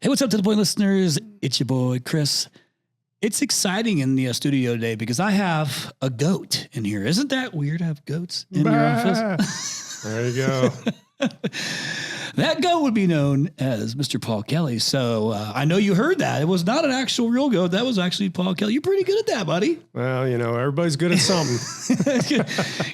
Hey, what's up to the point listeners? It's your boy, Chris. It's exciting in the studio today because I have a goat in here. Isn't that weird to have goats in your office? There you go. That goat would be known as Mr. Paul Kelly. So I know you heard that. It was not an actual real goat. That was actually Paul Kelly. You're pretty good at that, buddy. Well, you know, everybody's good at something.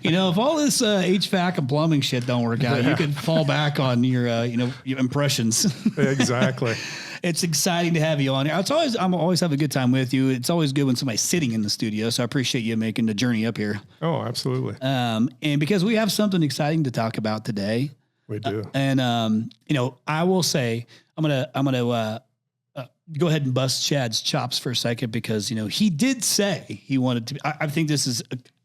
You know, if all this HVAC and plumbing shit don't work out, you can fall back on your, your impressions. Exactly. It's exciting to have you on here. I'm always have a good time with you. It's always good when somebody's sitting in the studio. So I appreciate you making the journey up here. Oh, absolutely. And because we have something exciting to talk about today. We do. I will say, I'm going to go ahead and bust Chad's chops for a second because, he did say he wanted to, I think this is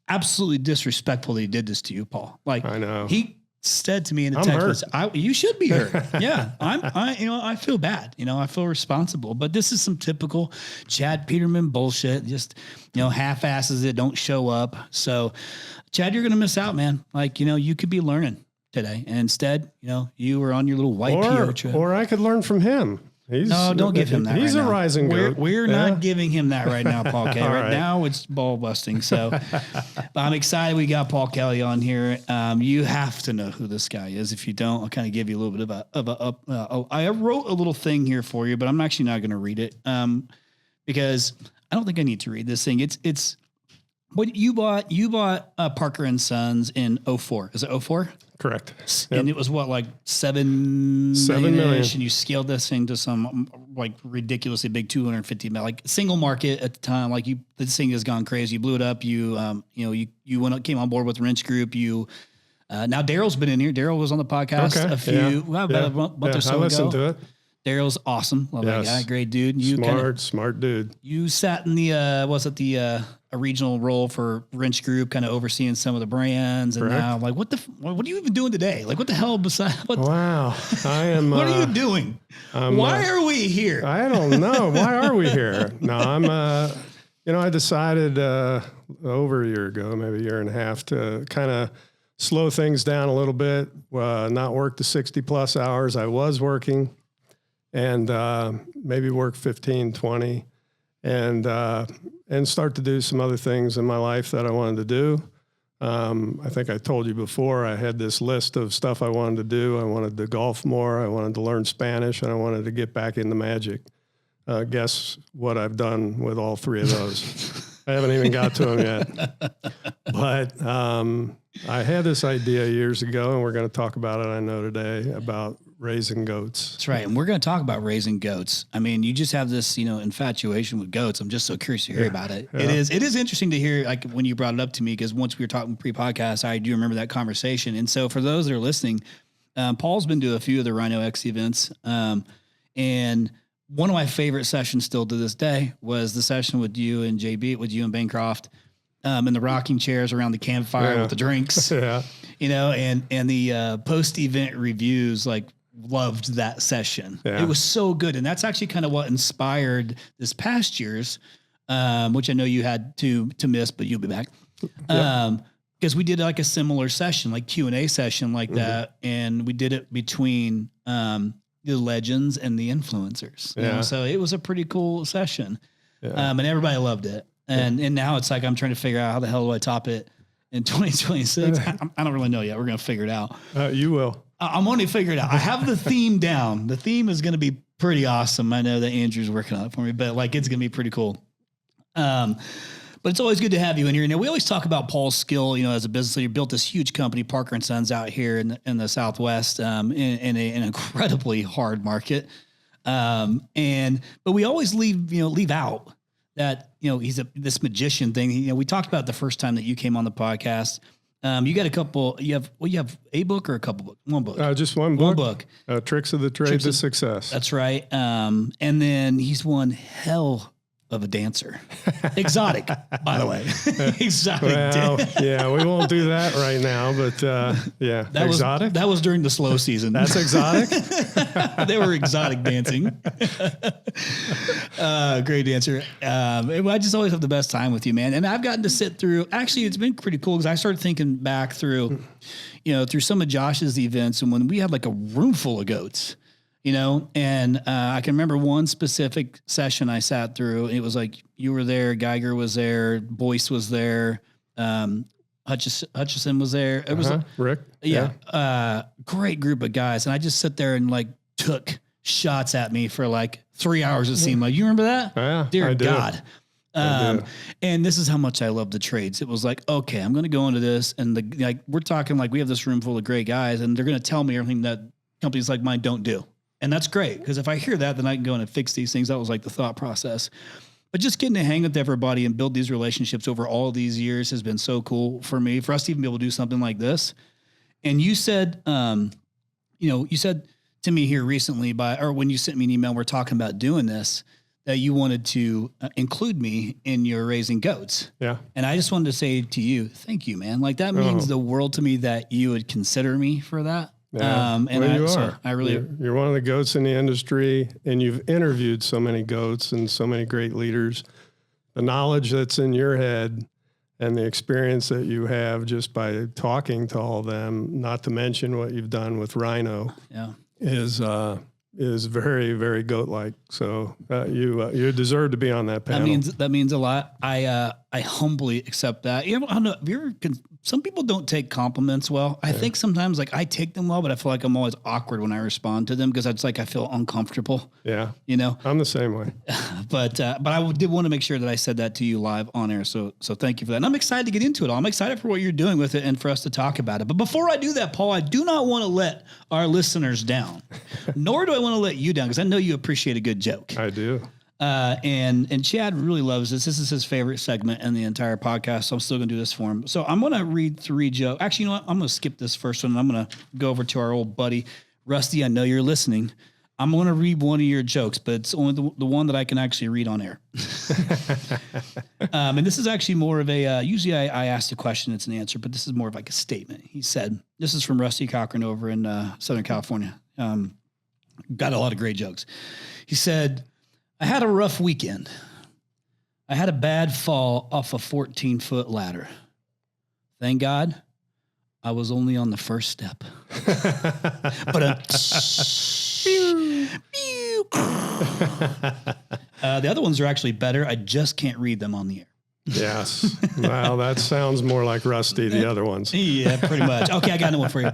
absolutely disrespectful that he did this to you, Paul. Like, I know. He said to me in the text, you should be hurt. Yeah. I feel bad. I feel responsible, but this is some typical Chad Peterman bullshit. Just, half-asses it, don't show up. So Chad, you're going to miss out, man. Like, you could be learning today. And instead, you were on your little white PR trip. Or I could learn from him. No, don't give him that. He's right a now. rising goat. We're not giving him that right now, Paul Kelly. Right now, it's ball busting. So, but I'm excited we got Paul Kelly on here. You have to know who this guy is. If you don't, I'll kind of give you a little bit I wrote a little thing here for you, but I'm actually not going to read it because I don't think I need to read this thing. It's what you bought. You bought Parker and Sons in 04. Is it 04? Correct. And it was what, like 7 million, and you scaled this thing to some like ridiculously big 250 million, like single market at the time. Like this thing has gone crazy. You blew it up. You came on board with Wrench Group. Now Daryl's been in here. Daryl was on the podcast about a month or so ago. I listened to it. Daryl's awesome. Love that guy. Great dude. Smart dude. You sat in the, a regional role for Wrench Group, kind of overseeing some of the brands. And now like, what are you even doing today? Like what the hell Wow. I am. What are you doing? Why are we here? I don't know. Why are we here? No, I decided over a year ago, maybe a year and a half, to kind of slow things down a little bit, not work the 60 plus hours I was working, and maybe work 15, 20, and start to do some other things in my life that I wanted to do. I think I told you before, I had this list of stuff I wanted to do. I wanted to golf more. I wanted to learn Spanish, and I wanted to get back into magic. Guess what I've done with all three of those? I haven't even got to them yet. But I had this idea years ago, and we're going to talk about it, I know today, about raising goats. That's right. And we're going to talk about raising goats. I mean, you just have this, infatuation with goats. I'm just so curious to hear about it. Yeah. It is interesting to hear, like when you brought it up to me, because once we were talking pre-podcast, I do remember that conversation. And so for those that are listening, Paul's been to a few of the Rhino X events. And one of my favorite sessions still to this day was the session with you and JB, with you and Bancroft, in the rocking chairs around the campfire with the drinks, and the post-event reviews, like, loved that session. It was so good. And that's actually kind of what inspired this past year's, which I know you had to miss, but you'll be back. Because we did like a similar session, like Q&A session like that. And we did it between the legends and the influencers. So it was a pretty cool session. And everybody loved it. And now it's like, I'm trying to figure out how the hell do I top it in 2026. I don't really know yet. We're going to figure it out. You will. I'm going to figure it out. I have the theme down. The theme is going to be pretty awesome. I know that Andrew's working on it for me, but like, it's going to be pretty cool. But it's always good to have you in here. We always talk about Paul's skill, as a business leader, built this huge company, Parker and Sons, out here in the Southwest, in an incredibly hard market. But we always leave out that, he's this magician thing. We talked about it the first time that you came on the podcast. You got a couple, you have a book or a couple books? One book. Just one book. One book. Tricks of the Trade to Success. That's right. And then he's one hell of a dancer. Exotic, by the way. Exotic. Well, we won't do that right now, but that exotic. That was during the slow season. That's exotic. They were exotic dancing. Great dancer. I just always have the best time with you, man. And I've gotten to sit through, actually, it's been pretty cool because I started thinking back through, through some of Josh's events, and when we had like a room full of goats. you know, and I can remember one specific session I sat through. It was like you were there, Geiger was there, Boyce was there, Hutchison was there. It was Rick. Great group of guys, and I just sit there and like took shots at me for like 3 hours. It seemed like. You remember that? Yeah, Dear God. And this is how much I love the trades. It was like, okay, I'm going to go into this, and we're talking like we have this room full of great guys, and they're going to tell me everything that companies like mine don't do. And that's great, because if I hear that, then I can go in and fix these things. That was like the thought process. But just getting to hang with everybody and build these relationships over all these years has been so cool for me, for us to even be able to do something like this. And you said, you said to me here recently or when you sent me an email, we're talking about doing this, that you wanted to include me in your raising goats. Yeah. And I just wanted to say to you, thank you, man. Like that means the world to me that you would consider me for that. Yeah. You're one of the goats in the industry, and you've interviewed so many goats and so many great leaders. The knowledge that's in your head and the experience that you have just by talking to all of them, not to mention what you've done with Rhino, is very, very goat-like. So you deserve to be on that panel. That means a lot. I humbly accept that. I don't know. Some people don't take compliments well. I think sometimes like I take them well, but I feel like I'm always awkward when I respond to them because it's like I feel uncomfortable. Yeah, you know, I'm the same way. But I did want to make sure that I said that to you live on air. So thank you for that. And I'm excited to get into it all. I'm excited for what you're doing with it and for us to talk about it. But before I do that, Paul, I do not want to let our listeners down, nor do I want to let you down, because I know you appreciate a good joke. I do. And Chad really loves this. This is his favorite segment in the entire podcast. So I'm still going to do this for him. So I'm going to read 3 jokes. Actually, you know what? I'm going to skip this first one. And I'm going to go over to our old buddy, Rusty. I know you're listening. I'm going to read one of your jokes, but it's only the one that I can actually read on air. And this is actually more of a, usually I ask a question, it's an answer, but this is more of like a statement. He said, this is from Rusty Cochran over in Southern California. Got a lot of great jokes. He said, I had a rough weekend. I had a bad fall off a 14-foot ladder. Thank God I was only on the first step. But the other ones are actually better. I just can't read them on the air. Yes. Well, that sounds more like Rusty, the other ones. Yeah, pretty much. Okay, I got another one for you.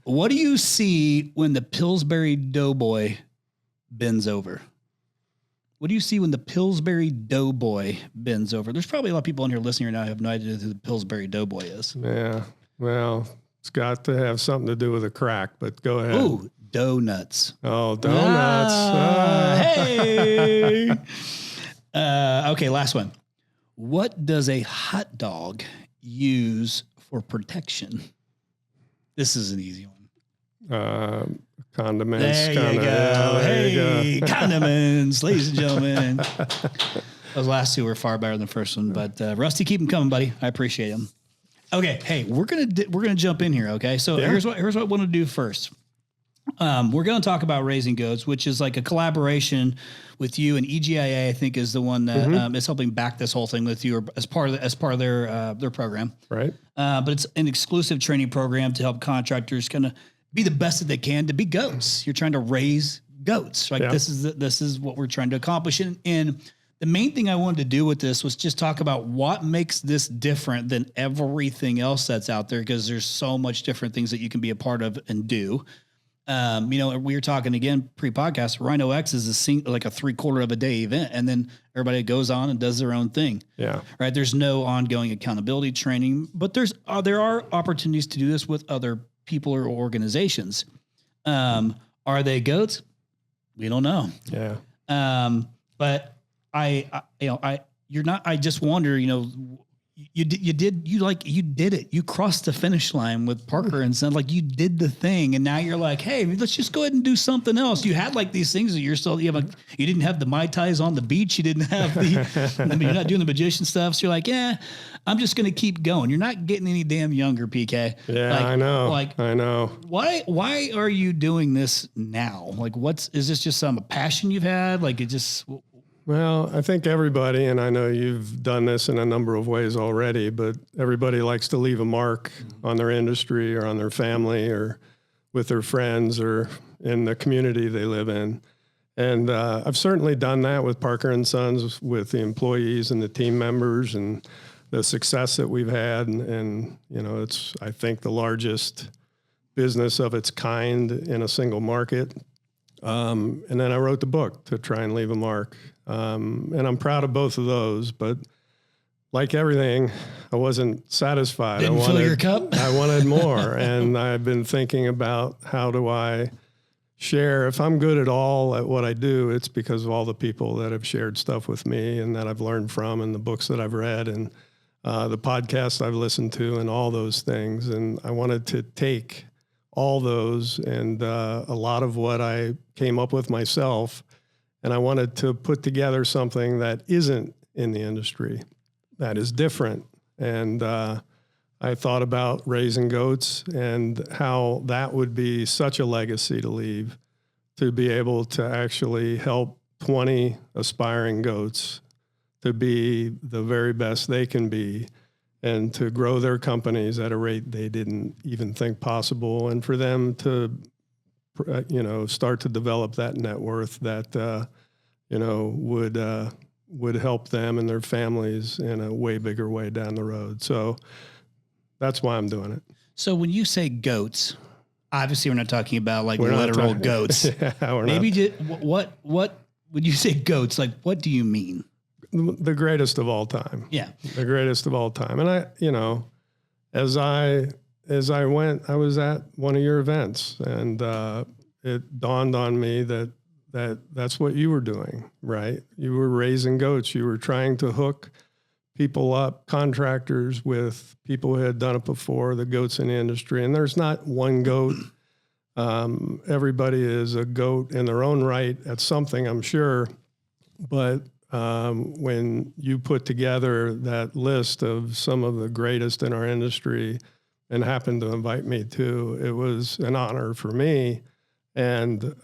What do you see when the Pillsbury Doughboy bends over? What do you see when the Pillsbury Doughboy bends over? There's probably a lot of people on here listening right now who have no idea who the Pillsbury Doughboy is. Yeah. Well, it's got to have something to do with a crack, but go ahead. Ooh, donuts. Oh, donuts. Hey. Okay, last one. What does a hot dog use for protection? This is an easy one. Condiments. There you go. Hey, condiments, ladies and gentlemen. Those last 2 were far better than the first one, but Rusty, keep them coming, buddy. I appreciate them. Okay, hey, we're gonna jump in here. Okay, so here's what I want to do first. We're going to talk about Raising Goats, which is like a collaboration with you, and EGIA, I think, is the one that is helping back this whole thing with you, or as part of their program. Right. But it's an exclusive training program to help contractors kind of be the best that they can to be goats. You're trying to raise goats. Like this is what we're trying to accomplish. And the main thing I wanted to do with this was just talk about what makes this different than everything else that's out there, because there's so much different things that you can be a part of and do. We were talking again pre-podcast. Rhino X is like a 3/4 of a day event, and then everybody goes on and does their own thing. Yeah. Right. There's no ongoing accountability training, but there are opportunities to do this with other people or organizations. Are they goats? We don't know. Yeah. But you're not. I just wonder. You did it. You crossed the finish line with Parker and Son. Like, you did the thing, and now you're like, hey, let's just go ahead and do something else. You had like these things that you didn't have the Mai Tais on the beach. You didn't have you're not doing the magician stuff. So you're like, I'm just going to keep going. You're not getting any damn younger, PK. Yeah, I know. I know. Why are you doing this now? Like, is this just some passion you've had? Like, it just. Well, I think everybody, and I know you've done this in a number of ways already, but everybody likes to leave a mark on their industry or on their family or with their friends or in the community they live in. And I've certainly done that with Parker and Sons, with the employees and the team members, and the success that we've had. And it's, I think, the largest business of its kind in a single market. And then I wrote the book to try and leave a mark. And I'm proud of both of those, but like everything, I wasn't satisfied. Didn't fill your cup? I wanted more. And I've been thinking about, how do I share? If I'm good at all at what I do, it's because of all the people that have shared stuff with me and that I've learned from, and the books that I've read, and the podcasts I've listened to, and all those things. And I wanted to take all those and a lot of what I came up with myself, and I wanted to put together something that isn't in the industry, that is different. And I thought about raising goats and how that would be such a legacy to leave, to be able to actually help 20 aspiring goats to be the very best they can be, and to grow their companies at a rate they didn't even think possible, and for them to, start to develop that net worth that, would help them and their families in a way bigger way down the road. So that's why I'm doing it. So when you say goats, obviously we're not talking about like literal goats. Yeah, we're Maybe not. What when you say goats, like what do you mean? The greatest of all time. Yeah. The greatest of all time. And as I went, I was at one of your events, and it dawned on me that's what you were doing, right? You were raising goats. You were trying to hook people up, contractors, with people who had done it before, the goats in the industry. And there's not one goat. Everybody is a goat in their own right at something, I'm sure. But when you put together that list of some of the greatest in our industry and happened to invite me too, it was an honor for me. And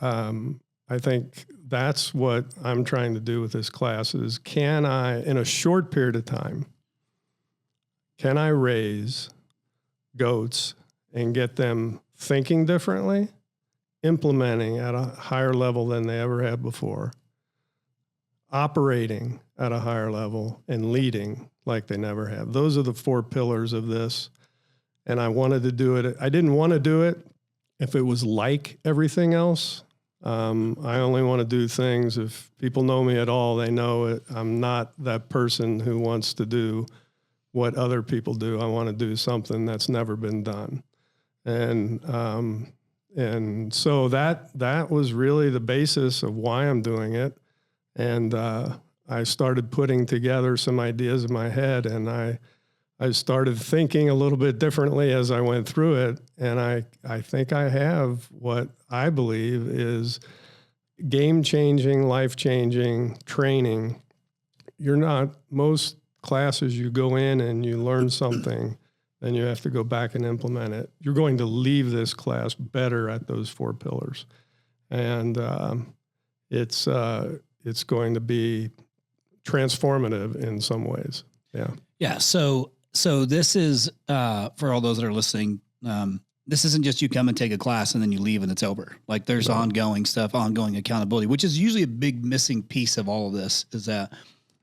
I think that's what I'm trying to do with this class is, can I, in a short period of time, can I raise goats and get them thinking differently, implementing at a higher level than they ever have before, operating at a higher level, and leading like they never have. Those are the 4 pillars of this. And I wanted to do it. I didn't want to do it if it was like everything else. I only want to do things, if people know me at all, they know it. I'm not that person who wants to do what other people do. I want to do something that's never been done. And so that was really the basis of why I'm doing it. And I started putting together some ideas in my head, and I started thinking a little bit differently as I went through it. And I think I have what I believe is game-changing, life-changing training. Most classes you go in and you learn something, then you have to go back and implement it. You're going to leave this class better at those 4 pillars. And it's going to be transformative in some ways. Yeah. Yeah. So this is, for all those that are listening, this isn't just you come and take a class and then you leave and it's over. Like there's ongoing stuff, ongoing accountability, which is usually a big missing piece of all of this is that.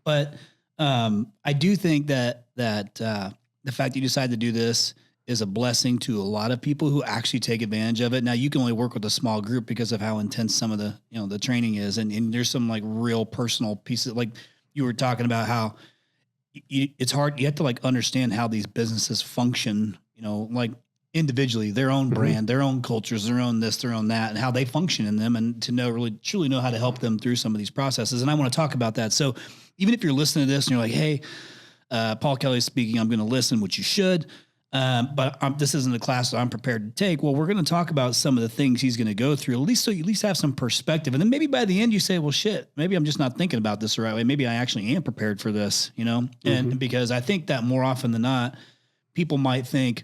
But I do think that the fact that you decided to do this is a blessing to a lot of people who actually take advantage of it. Now you can only work with a small group because of how intense some of the, the training is. And there's some like real personal pieces, like you were talking about how it's hard. You have to like understand how these businesses function, like individually, their own brand, their own cultures, their own this, their own that, and how they function in them, and to truly know how to help them through some of these processes. And I want to talk about that. So even if you're listening to this and you're like, hey, Paul Kelly's speaking, I'm going to listen, which you should. But this isn't a class that I'm prepared to take. Well, we're going to talk about some of the things he's going to go through, so you at least have some perspective. And then maybe by the end you say, well, shit, maybe I'm just not thinking about this the right way. Maybe I actually am prepared for this, and because I think that more often than not, people might think,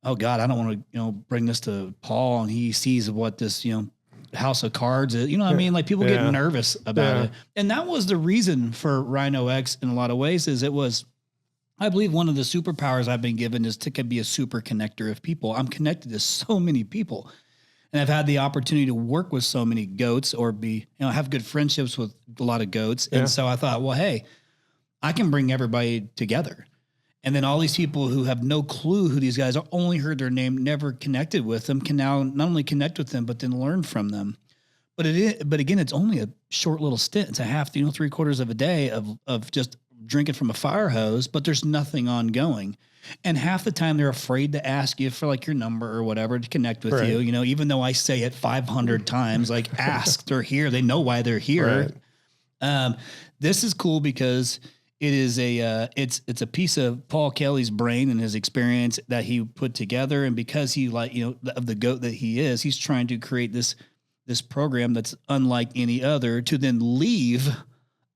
oh God, I don't want to, bring this to Paul and he sees what this, house of cards is, what I mean? Like people get nervous about it. And that was the reason for Rhino X in a lot of ways I believe one of the superpowers I've been given is to be a super connector of people. I'm connected to so many people And I've had the opportunity to work with so many goats or have good friendships with a lot of goats. And so I thought, well, hey, I can bring everybody together. And then all these people who have no clue who these guys are, only heard their name, never connected with them, can now not only connect with them, but then learn from them. But again, it's only a short little stint. It's a half, 3/4 of a day of just drinking from a fire hose, but there's nothing ongoing. And half the time they're afraid to ask you for like your number or whatever to connect with you. Even though I say it 500 times, like ask, they're here. They know why they're here. This is cool because it is it's a piece of Paul Kelly's brain and his experience that he put together. And because he of the goat that he is, he's trying to create this program that's unlike any other to then leave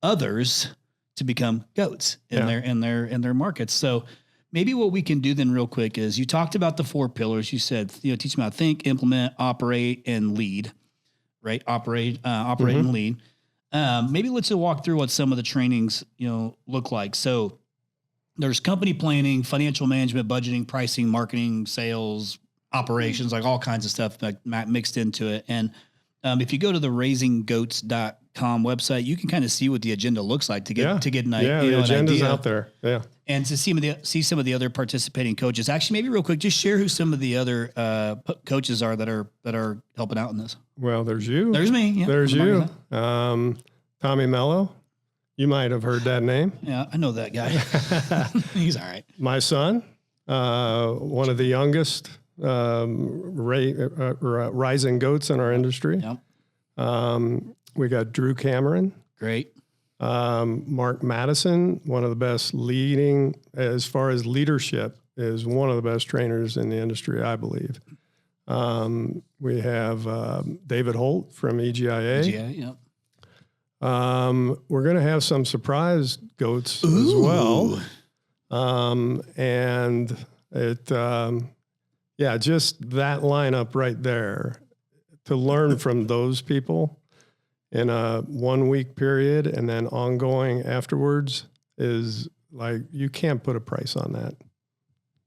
others to become goats in their markets. So maybe what we can do then real quick is you talked about the 4 pillars. You said, teach them how to think, implement, operate, and lead, right? Operate and lead. Maybe let's walk through what some of the trainings, look like. So there's company planning, financial management, budgeting, pricing, marketing, sales, operations, like all kinds of stuff mixed into it. And if you go to the raisinggoats.com website, you can kind of see what the agenda looks like to get an idea. Yeah, the agenda's out there. Yeah. And to see some of the other participating coaches. Actually, maybe real quick, just share who some of the other coaches are that are helping out in this. Well, there's you. There's me. Yeah, there's you. Tommy Mello. You might have heard that name. Yeah, I know that guy. He's all right. My son, one of the youngest rising goats in our industry. Yep. We got Drew Cameron. Great. Mark Madison, one of the best leading, as far as leadership, is one of the best trainers in the industry, I believe. We have David Holt from EGIA. Yep. We're going to have some surprise goats as well. And it, just that lineup right there, to learn from those people in a 1 week period and then ongoing afterwards is like, you can't put a price on that.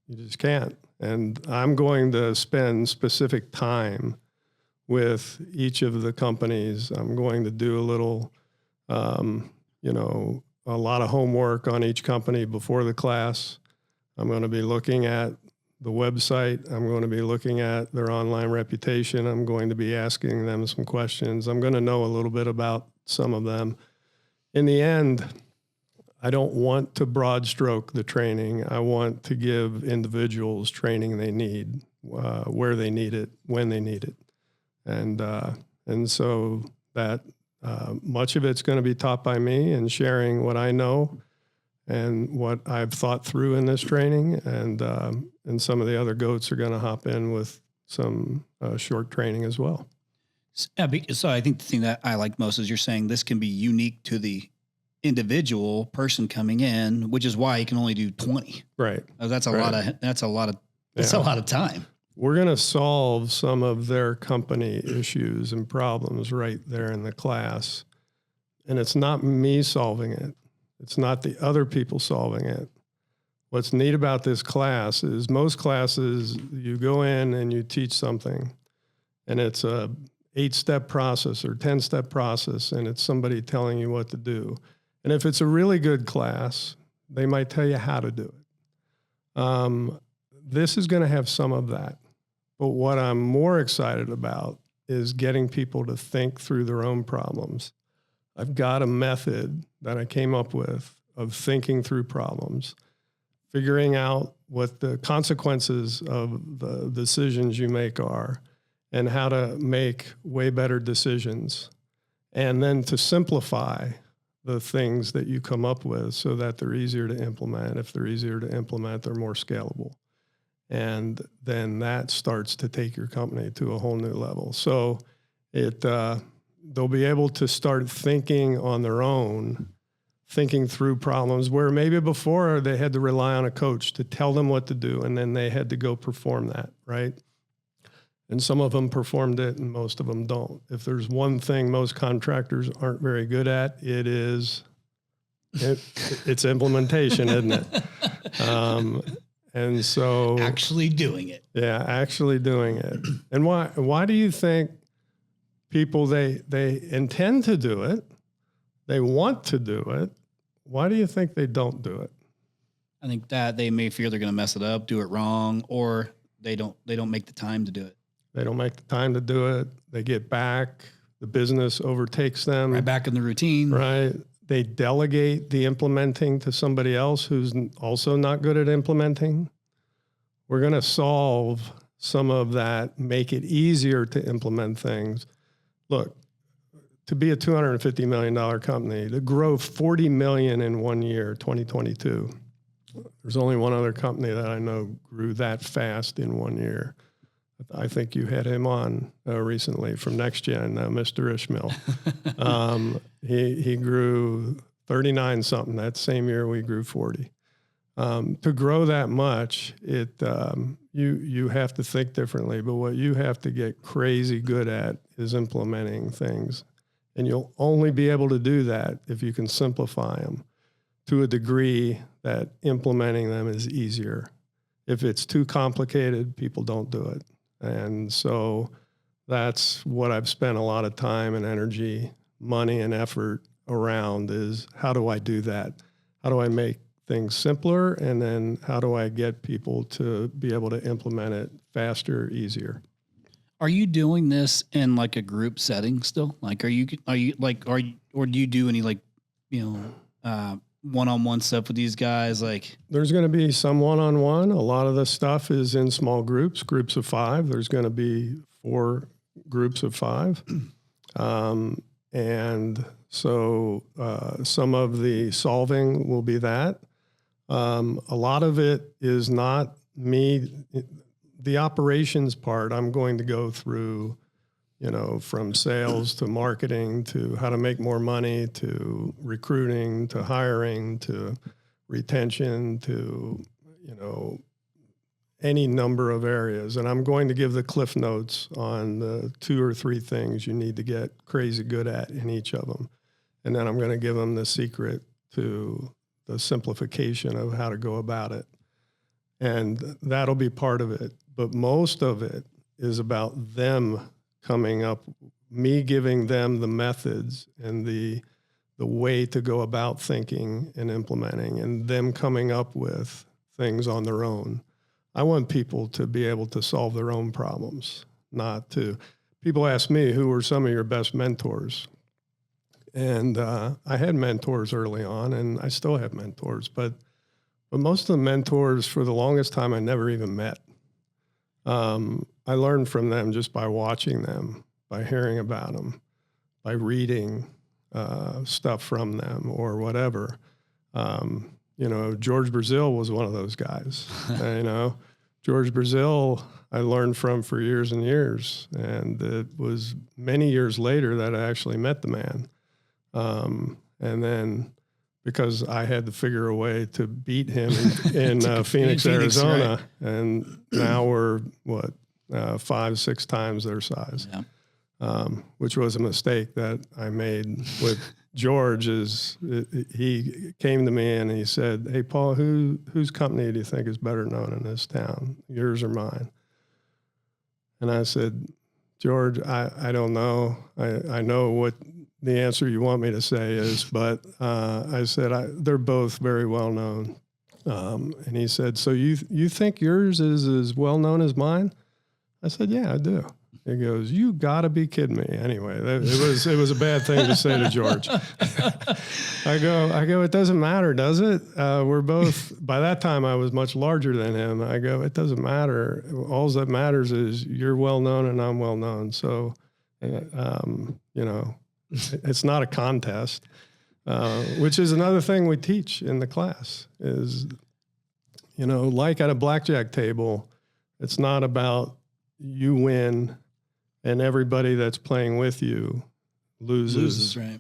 You just can't. And I'm going to spend specific time with each of the companies. I'm going to do a little, a lot of homework on each company before the class. I'm going to be looking at the website. I'm going to be looking at their online reputation. I'm going to be asking them some questions. I'm going to know a little bit about some of them. In the end, I don't want to broad stroke the training. I want to give individuals training they need, where they need it, when they need it. And so that much of it's going to be taught by me and sharing what I know and what I've thought through in this training. And some of the other goats are going to hop in with some short training as well. So I think the thing that I like most is you're saying this can be unique to the individual person coming in, which is why you can only do 20. Right. That's a lot of time. We're going to solve some of their company issues and problems right there in the class. And it's not me solving it. It's not the other people solving it. What's neat about this class is most classes, you go in and you teach something, and it's a 8-step process or 10-step process, and it's somebody telling you what to do. And if it's a really good class, they might tell you how to do it. This is going to have some of that. But what I'm more excited about is getting people to think through their own problems. I've got a method that I came up with of thinking through problems, figuring out what the consequences of the decisions you make are, and how to make way better decisions, and then to simplify the things that you come up with so that they're easier to implement. If they're easier to implement, they're more scalable. And then that starts to take your company to a whole new level. So they'll be able to start thinking on their own, thinking through problems where maybe before they had to rely on a coach to tell them what to do, and then they had to go perform that, right? And some of them performed it and most of them don't. If there's one thing most contractors aren't very good at, it's implementation, isn't it? And so actually doing it. Yeah, actually doing it. And why do you think people, they intend to do it, they want to do it, why do you think they don't do it? I think that they may fear they're going to mess it up, do it wrong, or they don't make the time to do it. They don't make the time to do it. They get back. The business overtakes them. Right back in the routine. Right. They delegate the implementing to somebody else who's also not good at implementing. We're going to solve some of that, make it easier to implement things. Look, to be a $250 million company, to grow $40 million in 1 year, 2022, there's only one other company that I know grew that fast in 1 year. I think you had him on recently from NextGen, Mr. Ishmael. He grew 39 something. That same year we grew 40. To grow that much, you have to think differently. But what you have to get crazy good at is implementing things, and you'll only be able to do that if you can simplify them to a degree that implementing them is easier. If it's too complicated, people don't do it. And so that's what I've spent a lot of time and energy, money and effort around is how do I do that? How do I make things simpler? And then how do I get people to be able to implement it faster, easier? Are you doing this in like a group setting still? Like, or do you do any like, one-on-one stuff with these guys? Like, there's going to be some one-on-one. A lot of the stuff is in small groups of 5. There's going to be 4 groups of 5. And so some of the solving will be that. A lot of it is not me. The operations part, I'm going to go through, from sales to marketing to how to make more money to recruiting to hiring to retention to, any number of areas. And I'm going to give the cliff notes on the 2 or 3 things you need to get crazy good at in each of them. And then I'm going to give them the secret to the simplification of how to go about it. And that'll be part of it. But most of it is about them coming up, me giving them the methods and the way to go about thinking and implementing, and them coming up with things on their own. I want people to be able to solve their own problems, not to. People ask me, who were some of your best mentors? And I had mentors early on, and I still have mentors, but most of the mentors for the longest time I never even met. I learned from them just by watching them, by hearing about them, by reading stuff from them or whatever. George Brazil was one of those guys. George Brazil I learned from for years and years, and it was many years later that I actually met the man. And then because I had to figure a way to beat him in Phoenix, Arizona, right. And now we're 5-6 times their size, which was a mistake that I made with George. He came to me and he said, "Hey, Paul, whose company do you think is better known in this town, yours or mine?" And I said, "George, I don't know. I know what the answer you want me to say is, but I said, they're both very well known." And he said, "So you think yours is as well known as mine?" I said, "Yeah, I do." He goes, "You gotta be kidding me." Anyway, it was a bad thing to say to George. I go, "It doesn't matter, does it? We're both," by that time I was much larger than him. I go, "It doesn't matter. All that matters is you're well known and I'm well known." So, it's not a contest, which is another thing we teach in the class is, like at a blackjack table, it's not about you win and everybody that's playing with you loses. Right.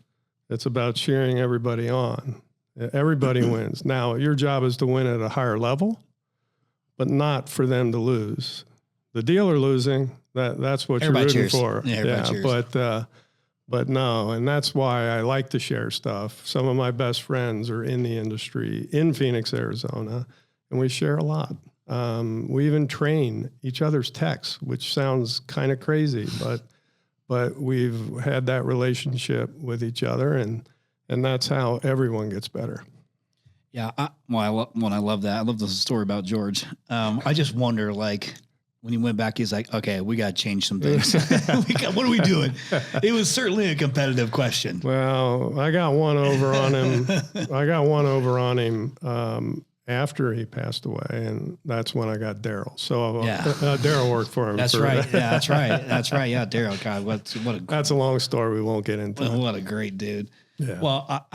It's about cheering everybody on. Everybody wins. Now, your job is to win at a higher level, but not for them to lose. The dealer losing, that's what everybody you're rooting for. Yeah, cheers. But no, and that's why I like to share stuff. Some of my best friends are in the industry in Phoenix, Arizona, and we share a lot. We even train each other's techs, which sounds kind of crazy, but we've had that relationship with each other, and that's how everyone gets better. Yeah. I love that. I love the story about George. I just wonder, like, when he went back, he's like, okay, we got to change some things. What are we doing? It was certainly a competitive question. Well, I got one over on him. After he passed away, and that's when I got Daryl. So Daryl worked for him. That's right. Yeah, that's right. That's right. Yeah, Daryl. God, that's a long story. We won't get into. What a great dude. Yeah. Well,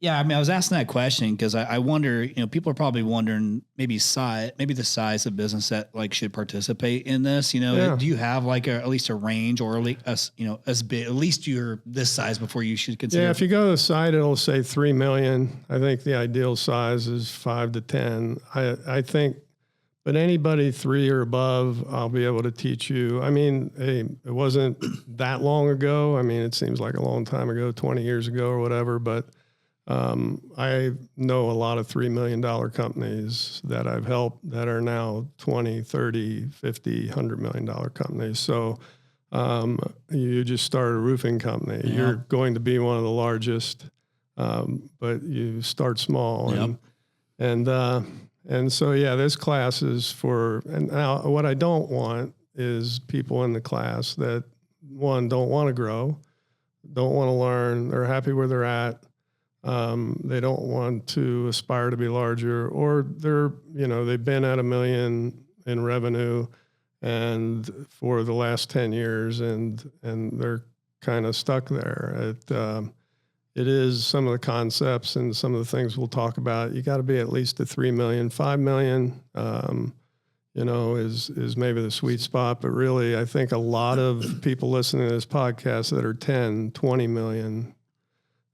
I mean, I was asking that question because I wonder, people are probably wondering maybe the size of business that like should participate in this. Do you have like at least a range, or as big, at least you're this size before you should consider? Yeah, if you go to the site, it'll say 3 million. I think the ideal size is 5 to 10. I think, but anybody 3 or above, I'll be able to teach you. I mean, hey, it wasn't that long ago. I mean, it seems like a long time ago, 20 years ago or whatever, but I know a lot of $3 million companies that I've helped that are now 20, 30, 50, $100 million companies. So you just started a roofing company. Yeah. You're going to be one of the largest, but you start small. Yep. And so, yeah, this class is for, and now what I don't want is people in the class that, one, don't want to grow, don't want to learn, they're happy where they're at. They don't want to aspire to be larger, or they've been at $1 million in revenue and for the last 10 years and they're kind of stuck there. It is some of the concepts and some of the things we'll talk about. You got to be at least at 3 million, 5 million, is maybe the sweet spot, but really I think a lot of people listening to this podcast that are 10, 20 million,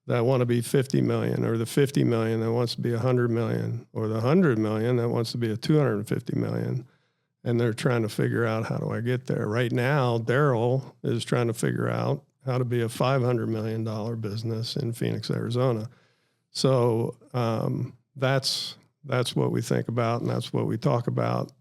that want to be 50 million, or the 50 million that wants to be 100 million, or the 100 million that wants to be a 250 million. And they're trying to figure out, how do I get there? Right now, Daryl is trying to figure out how to be a $500 million business in Phoenix, Arizona. So that's what we think about, and that's what we talk about.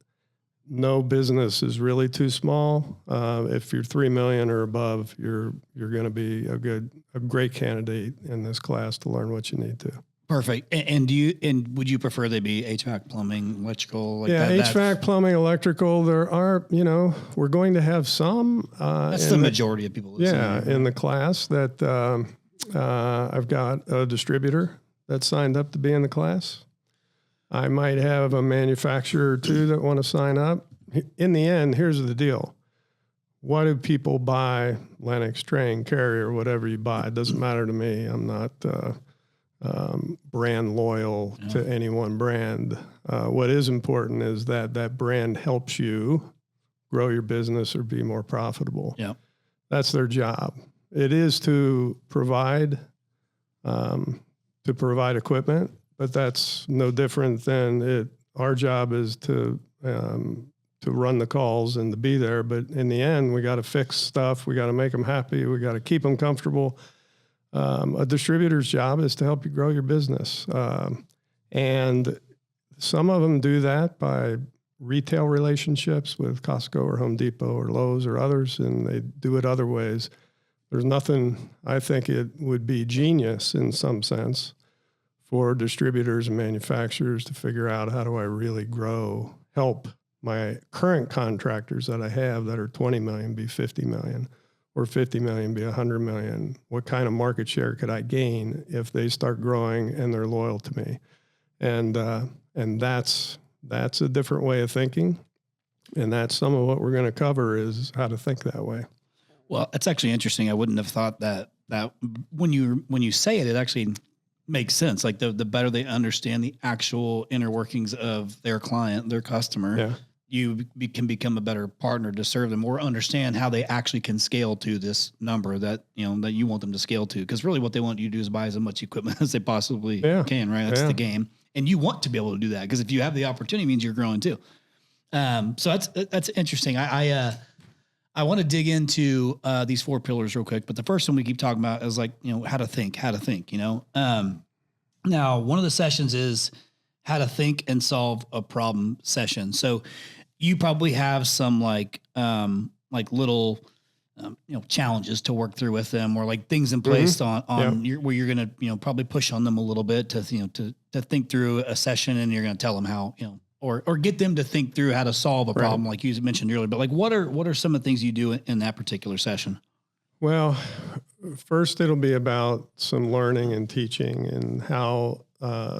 No business is really too small. If you're 3 million or above, you're going to be a great candidate in this class to learn what you need to. Perfect. And would you prefer they be HVAC, plumbing, electrical? Like HVAC, plumbing, electrical. There are, we're going to have some. That's the majority of people. In the class that I've got a distributor that signed up to be in the class. I might have a manufacturer or two that want to sign up. In the end, here's the deal. Why do people buy Lennox, Trane, Carrier, whatever you buy? It doesn't matter to me. I'm not brand loyal to any one brand. What is important is that brand helps you grow your business or be more profitable. Yeah, that's their job. It is to provide equipment, but that's no different than it. Our job is to run the calls and to be there. But in the end, we got to fix stuff. We got to make them happy. We got to keep them comfortable. A distributor's job is to help you grow your business. And some of them do that by retail relationships with Costco or Home Depot or Lowe's or others, and they do it other ways. There's nothing, I think it would be genius in some sense for distributors and manufacturers to figure out, how do I really help my current contractors that I have that are 20 million be 50 million, or 50 million be 100 million? What kind of market share could I gain if they start growing and they're loyal to me? And that's a different way of thinking. And that's some of what we're going to cover, is how to think that way. Well, it's actually interesting. I wouldn't have thought that when you say it, it actually makes sense. Like the better they understand the actual inner workings of their client, their customer, you can become a better partner to serve them, or understand how they actually can scale to this number that you want them to scale to. Because really what they want you to do is buy as much equipment as they possibly can, right? That's the game. And you want to be able to do that, because if you have the opportunity, it means you're growing too. So that's interesting. I want to dig into these 4 pillars real quick, but the first one we keep talking about is how to think. Now, one of the sessions is how to think and solve a problem session. So you probably have some like little, challenges to work through with them, or like things in place on where you're going to, probably push on them a little bit to, to think through a session, and you're going to tell them how, or get them to think through how to solve a problem, like you mentioned earlier. But like, what are some of the things you do in that particular session? Well, first it'll be about some learning and teaching, and how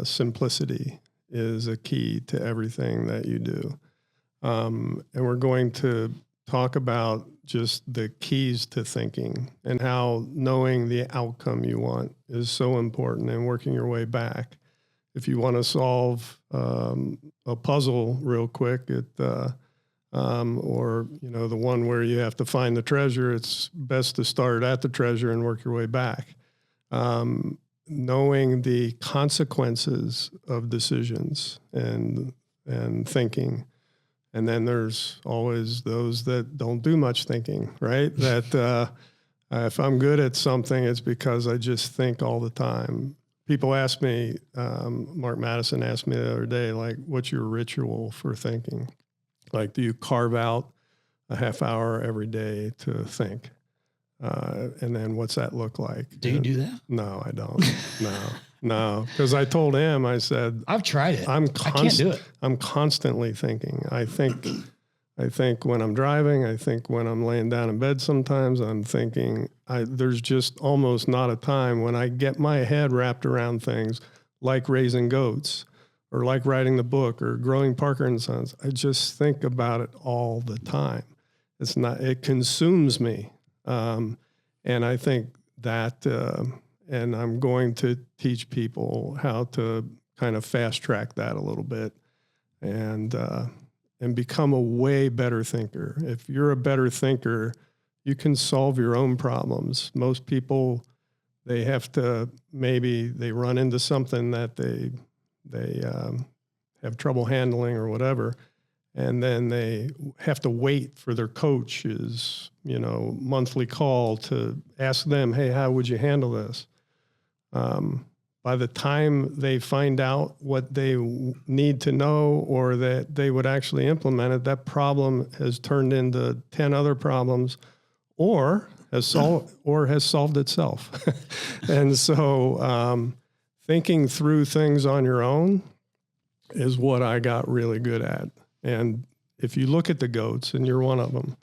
simplicity is a key to everything that you do. And we're going to talk about just the keys to thinking, and how knowing the outcome you want is so important, and working your way back. If you want to solve a puzzle real quick, or the one where you have to find the treasure, it's best to start at the treasure and work your way back. Knowing the consequences of decisions and thinking. And then there's always those that don't do much thinking, right? That if I'm good at something, it's because I just think all the time. People ask me, Mark Madison asked me the other day, like, what's your ritual for thinking? Like, do you carve out a half hour every day to think? And then what's that look like? Do you do that? No, I don't. No. Because I told him, I said, I've tried it. I can't do it. I'm constantly thinking. I think when I'm driving, I think when I'm laying down in bed, sometimes I'm thinking. There's just almost not a time when I get my head wrapped around things like raising goats, or like writing the book, or growing Parker and Sons. I just think about it all the time. It consumes me. And I think that, and I'm going to teach people how to kind of fast track that a little bit, and become a way better thinker. If you're a better thinker, you can solve your own problems. Most people, they run into something that they have trouble handling or whatever, and then they have to wait for their coach's, monthly call to ask them, hey, how would you handle this? By the time they find out what they need to know, or that they would actually implement it, that problem has turned into 10 other problems, or has solved itself. And so thinking through things on your own is what I got really good at. And if you look at the goats, and you're one of them,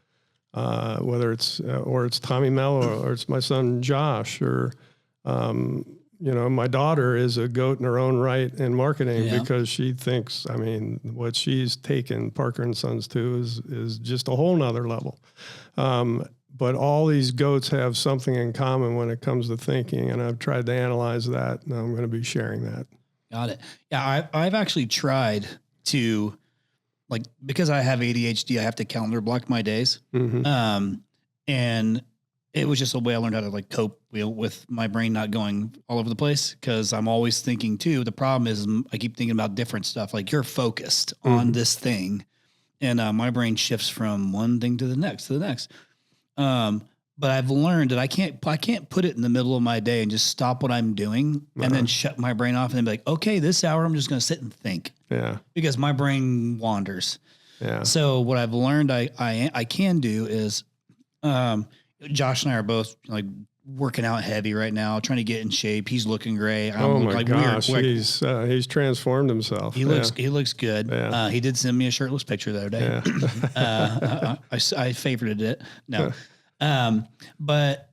whether it's Tommy Mello, or it's my son Josh, or my daughter is a goat in her own right in marketing, because she thinks, what she's taken Parker and Sons to is just a whole nother level. But all these goats have something in common when it comes to thinking, and I've tried to analyze that, and I'm going to be sharing that. Got it. Yeah, I've actually tried to, because I have ADHD, I have to calendar block my days. Mm-hmm. And it was just a way I learned how to cope with my brain not going all over the place, because I'm always thinking too. The problem is I keep thinking about different stuff. Like, you're focused on this thing, and my brain shifts from one thing to the next. But I've learned that I can't put it in the middle of my day and just stop what I'm doing and then shut my brain off and then be like, okay, this hour I'm just going to sit and think. Yeah. Because my brain wanders. Yeah. So what I've learned I can do is, Josh and I are both working out heavy right now, trying to get in shape. He's looking great. Oh my gosh, he's transformed himself. He looks good. Yeah. He did send me a shirtless picture the other day. Yeah. I favorited it. No. But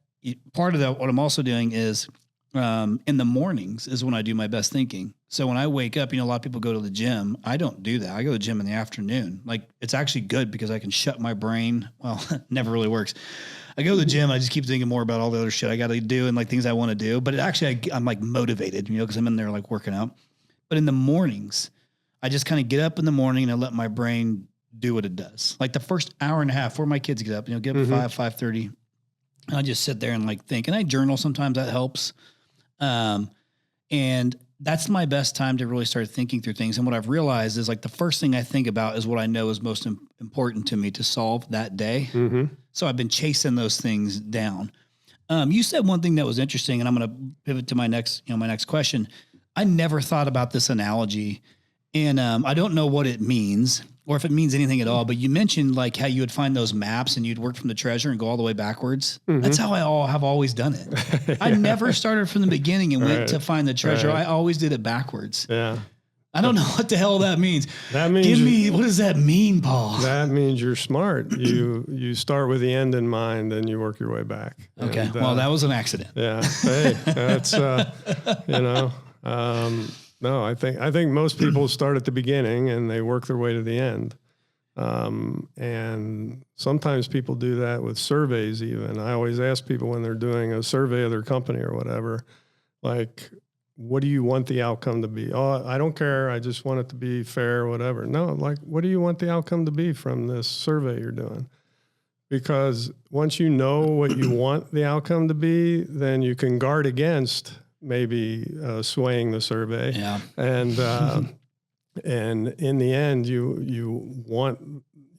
part of that, what I'm also doing is, in the mornings is when I do my best thinking. So when I wake up, a lot of people go to the gym. I don't do that. I go to the gym in the afternoon. It's actually good because I can shut my brain. Well, it never really works. I go to the gym. I just keep thinking more about all the other shit I got to do and things I want to do. But I'm motivated, because I'm in there working out. But in the mornings, I just kind of get up in the morning and I let my brain do what it does. The first hour and a half before my kids get up, get up at 5:30. I just sit there and think, and I journal. Sometimes that helps. And that's my best time to really start thinking through things. And what I've realized is the first thing I think about is what I know is most important to me to solve that day. Mm-hmm. So I've been chasing those things down. You said one thing that was interesting, and I'm going to pivot to my next question. I never thought about this analogy And I don't know what it means or if it means anything at all, but you mentioned like how you would find those maps and you'd work from the treasure and go all the way backwards. That's how I have always done it. I never started from the beginning and went to find the treasure. I always did it backwards. Yeah. I don't know what the hell that means. That means what does that mean, Paul? That means you're smart. You start with the end in mind and you work your way back. Okay. And, well, that was an accident. Yeah. Hey, that's, no, I think most people start at the beginning and they work their way to the end. And sometimes people do that with surveys even. I always ask people when they're doing a survey of their company or whatever, like, what do you want the outcome to be? Oh, I don't care. I just want it to be fair or whatever. No, like, what do you want the outcome to be from this survey you're doing? Because once you know what you want the outcome to be, then you can guard against maybe swaying the survey. Yeah. And in the end, you want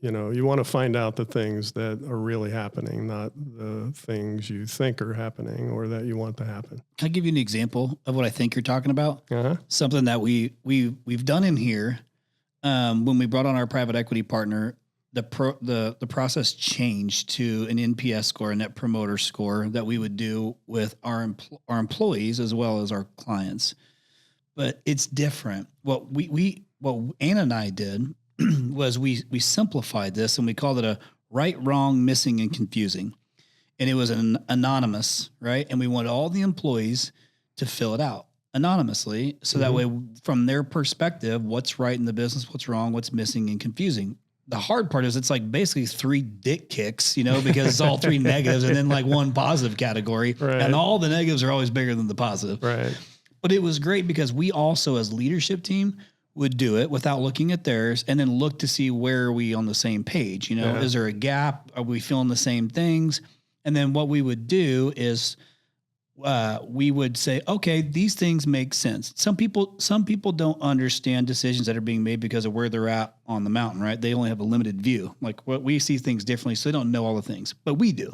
to find out the things that are really happening, not the things you think are happening or that you want to happen. Can I give you an example of what I think you're talking about? Uh-huh. Something that we've done in here when we brought on our private equity partner. The process changed to an NPS score, a Net Promoter Score, that we would do with our employees as well as our clients. But it's different. What Anna and I did was we simplified this and we called it a right, wrong, missing, and confusing. And it was an anonymous, right? And we wanted all the employees to fill it out anonymously. So that way, from their perspective, what's right in the business, what's wrong, what's missing and confusing. The hard part is it's like basically 3 dick kicks, because it's all 3 negatives and then like 1 positive category. Right. And all the negatives are always bigger than the positive. Right. But it was great because we also as leadership team would do it without looking at theirs and then look to see where are we on the same page. Is there a gap? Are we feeling the same things? And then what we would do is we would say, okay, these things make sense. Some people don't understand decisions that are being made because of where they're at on the mountain, right? They only have a limited view. Like what we see things differently, so they don't know all the things, but we do.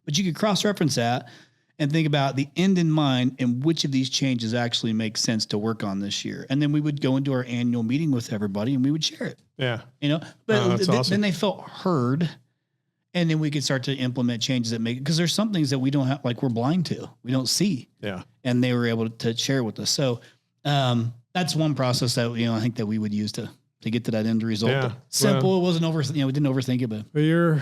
But you could cross-reference that and think about the end in mind and which of these changes actually make sense to work on this year. And then we would go into our annual meeting with everybody and we would share it. Yeah. But awesome. Then they felt heard. And then we could start to implement changes that make, because there's some things that we don't have, like we're blind to, we don't see. Yeah. And they were able to share with us. So that's one process that, I think that we would use to get to that end result. Yeah. Simple. It wasn't we didn't overthink it, but you're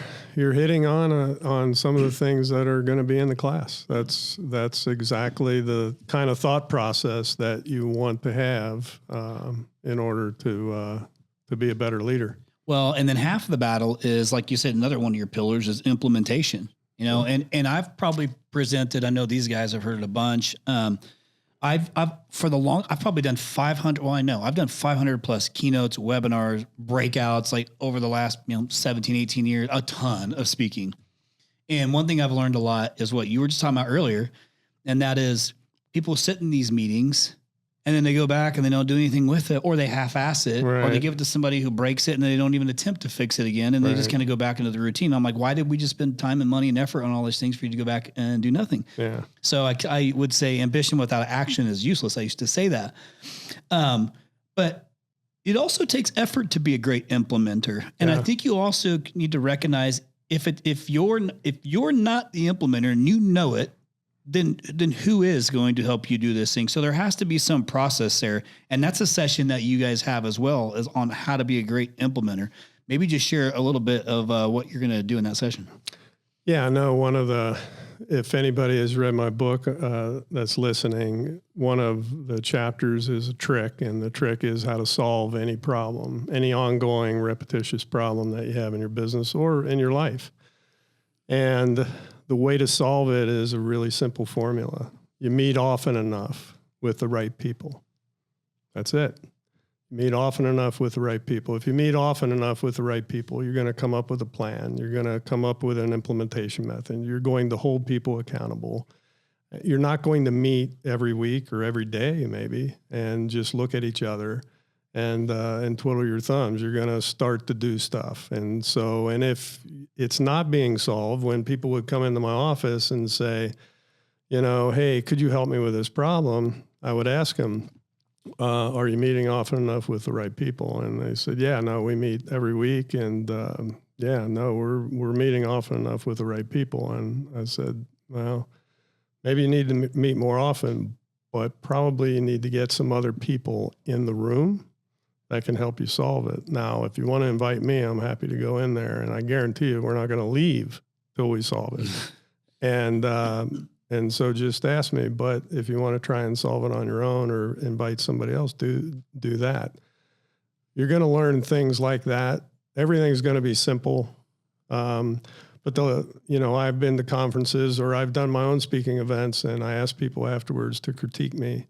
hitting on some of the things that are going to be in the class. That's exactly the kind of thought process that you want to have in order to be a better leader. Well, and then half of the battle is, like you said, another one of your pillars is implementation, and I've probably presented, I know these guys have heard it a bunch. I've probably done 500. Well, I know I've done 500 plus keynotes, webinars, breakouts, like over the last, 17, 18 years, a ton of speaking. And one thing I've learned a lot is what you were just talking about earlier. And that is people sit in these meetings and then they go back and they don't do anything with it, or they half-ass it, or they give it to somebody who breaks it and they don't even attempt to fix it again. And they just kind of go back into the routine. I'm like, why did we just spend time and money and effort on all these things for you to go back and do nothing? Yeah. So I would say ambition without action is useless. I used to say that. But it also takes effort to be a great implementer. And I think you also need to recognize if you're not the implementer and you know it, then who is going to help you do this thing? So there has to be some process there. And that's a session that you guys have as well, as on how to be a great implementer. Maybe just share a little bit of what you're going to do in that session. Yeah, no, if anybody has read my book that's listening, one of the chapters is a trick, and the trick is how to solve any problem, any ongoing repetitious problem that you have in your business or in your life. And the way to solve it is a really simple formula. You meet often enough with the right people. That's it. Meet often enough with the right people. If you meet often enough with the right people, you're going to come up with a plan. You're going to come up with an implementation method. You're going to hold people accountable. You're not going to meet every week or every day maybe and just look at each other and twiddle your thumbs. You're going to start to do stuff. And if it's not being solved, when people would come into my office and say, hey, could you help me with this problem? I would ask them, are you meeting often enough with the right people? And they said, yeah, no, we meet every week. And yeah, no, we're meeting often enough with the right people. And I said, well, maybe you need to meet more often, but probably you need to get some other people in the room that can help you solve it. Now, if you want to invite me, I'm happy to go in there, and I guarantee you we're not going to leave till we solve it. And so just ask me. But if you want to try and solve it on your own or invite somebody else, do that. You're going to learn things like that. Everything's going to be simple. But I've been to conferences or I've done my own speaking events, and I ask people afterwards to critique me,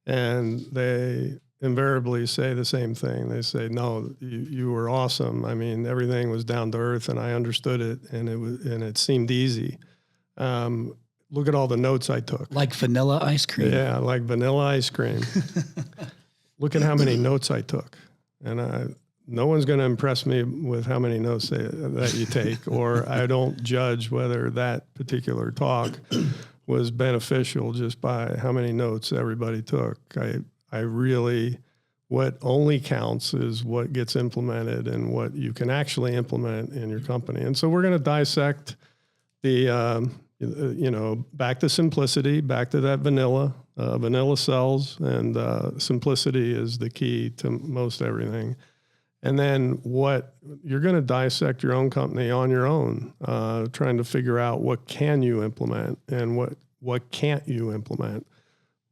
and they invariably say the same thing. They say, no, you were awesome. I mean, everything was down to earth and I understood it, and it seemed easy. Look at all the notes I took. Like vanilla ice cream. Yeah, like vanilla ice cream. Look at how many notes I took. And no one's going to impress me with how many notes that you take, or I don't judge whether that particular talk was beneficial just by how many notes everybody took. I really, what only counts is what gets implemented and what you can actually implement in your company. And so we're going to dissect the, back to simplicity, back to that vanilla. Vanilla sells, and simplicity is the key to most everything. And then what you're going to dissect your own company on your own, trying to figure out what can you implement and what can't you implement,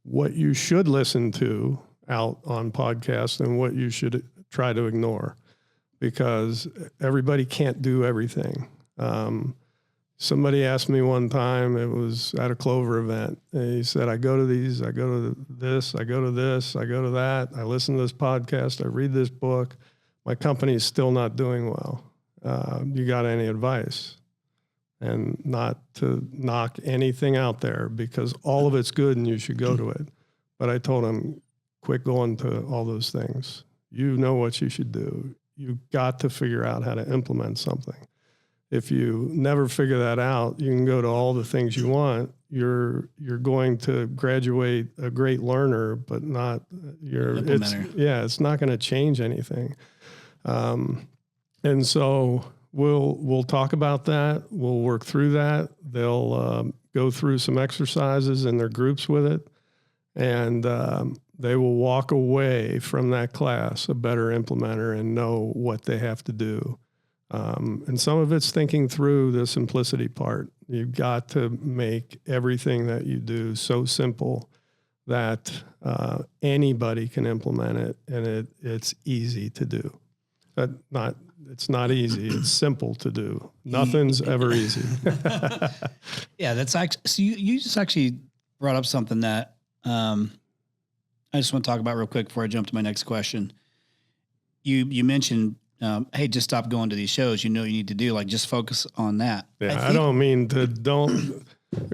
what you should listen to out on podcasts and what you should try to ignore, because everybody can't do everything. Somebody asked me one time, it was at a Clover event, and he said, I go to these, I go to this, I go to this, I go to that, I listen to this podcast, I read this book. My company is still not doing well. You got any advice? And not to knock anything out there, because all of it's good and you should go to it. But I told him, quit going to all those things. You know what you should do. You got to figure out how to implement something. If you never figure that out, you can go to all the things you want. You're going to graduate a great learner, but not it's not going to change anything. And so we'll talk about that. We'll work through that. They'll go through some exercises in their groups with it, and they will walk away from that class a better implementer and know what they have to do. And some of it's thinking through the simplicity part. You've got to make everything that you do so simple that anybody can implement it, and it's easy to do. It's not easy. It's simple to do. Nothing's ever easy. Yeah, that's actually. So you just actually brought up something that I just want to talk about real quick before I jump to my next question. You mentioned, hey, just stop going to these shows. You need to do, like, just focus on that. Yeah, I don't mean to. Don't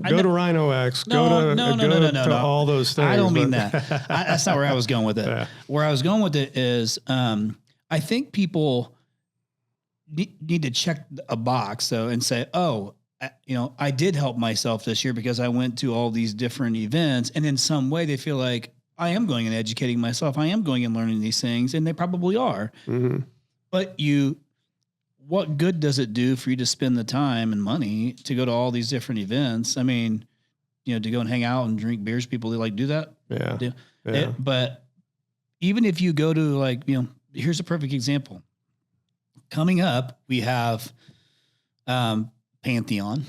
go to Rhino X. Go to all those things. I don't mean that. That's not where I was going with it. Yeah. Where I was going with it is, I think people need to check a box though and say, oh, I did help myself this year because I went to all these different events, and in some way they feel like I am going and educating myself. I am going and learning these things, and they probably are. Mm-hmm. But what good does it do for you to spend the time and money to go to all these different events? I mean, to go and hang out and drink beers, people, they do that. Yeah. But even if you go to, here's a perfect example. Coming up, we have Pantheon.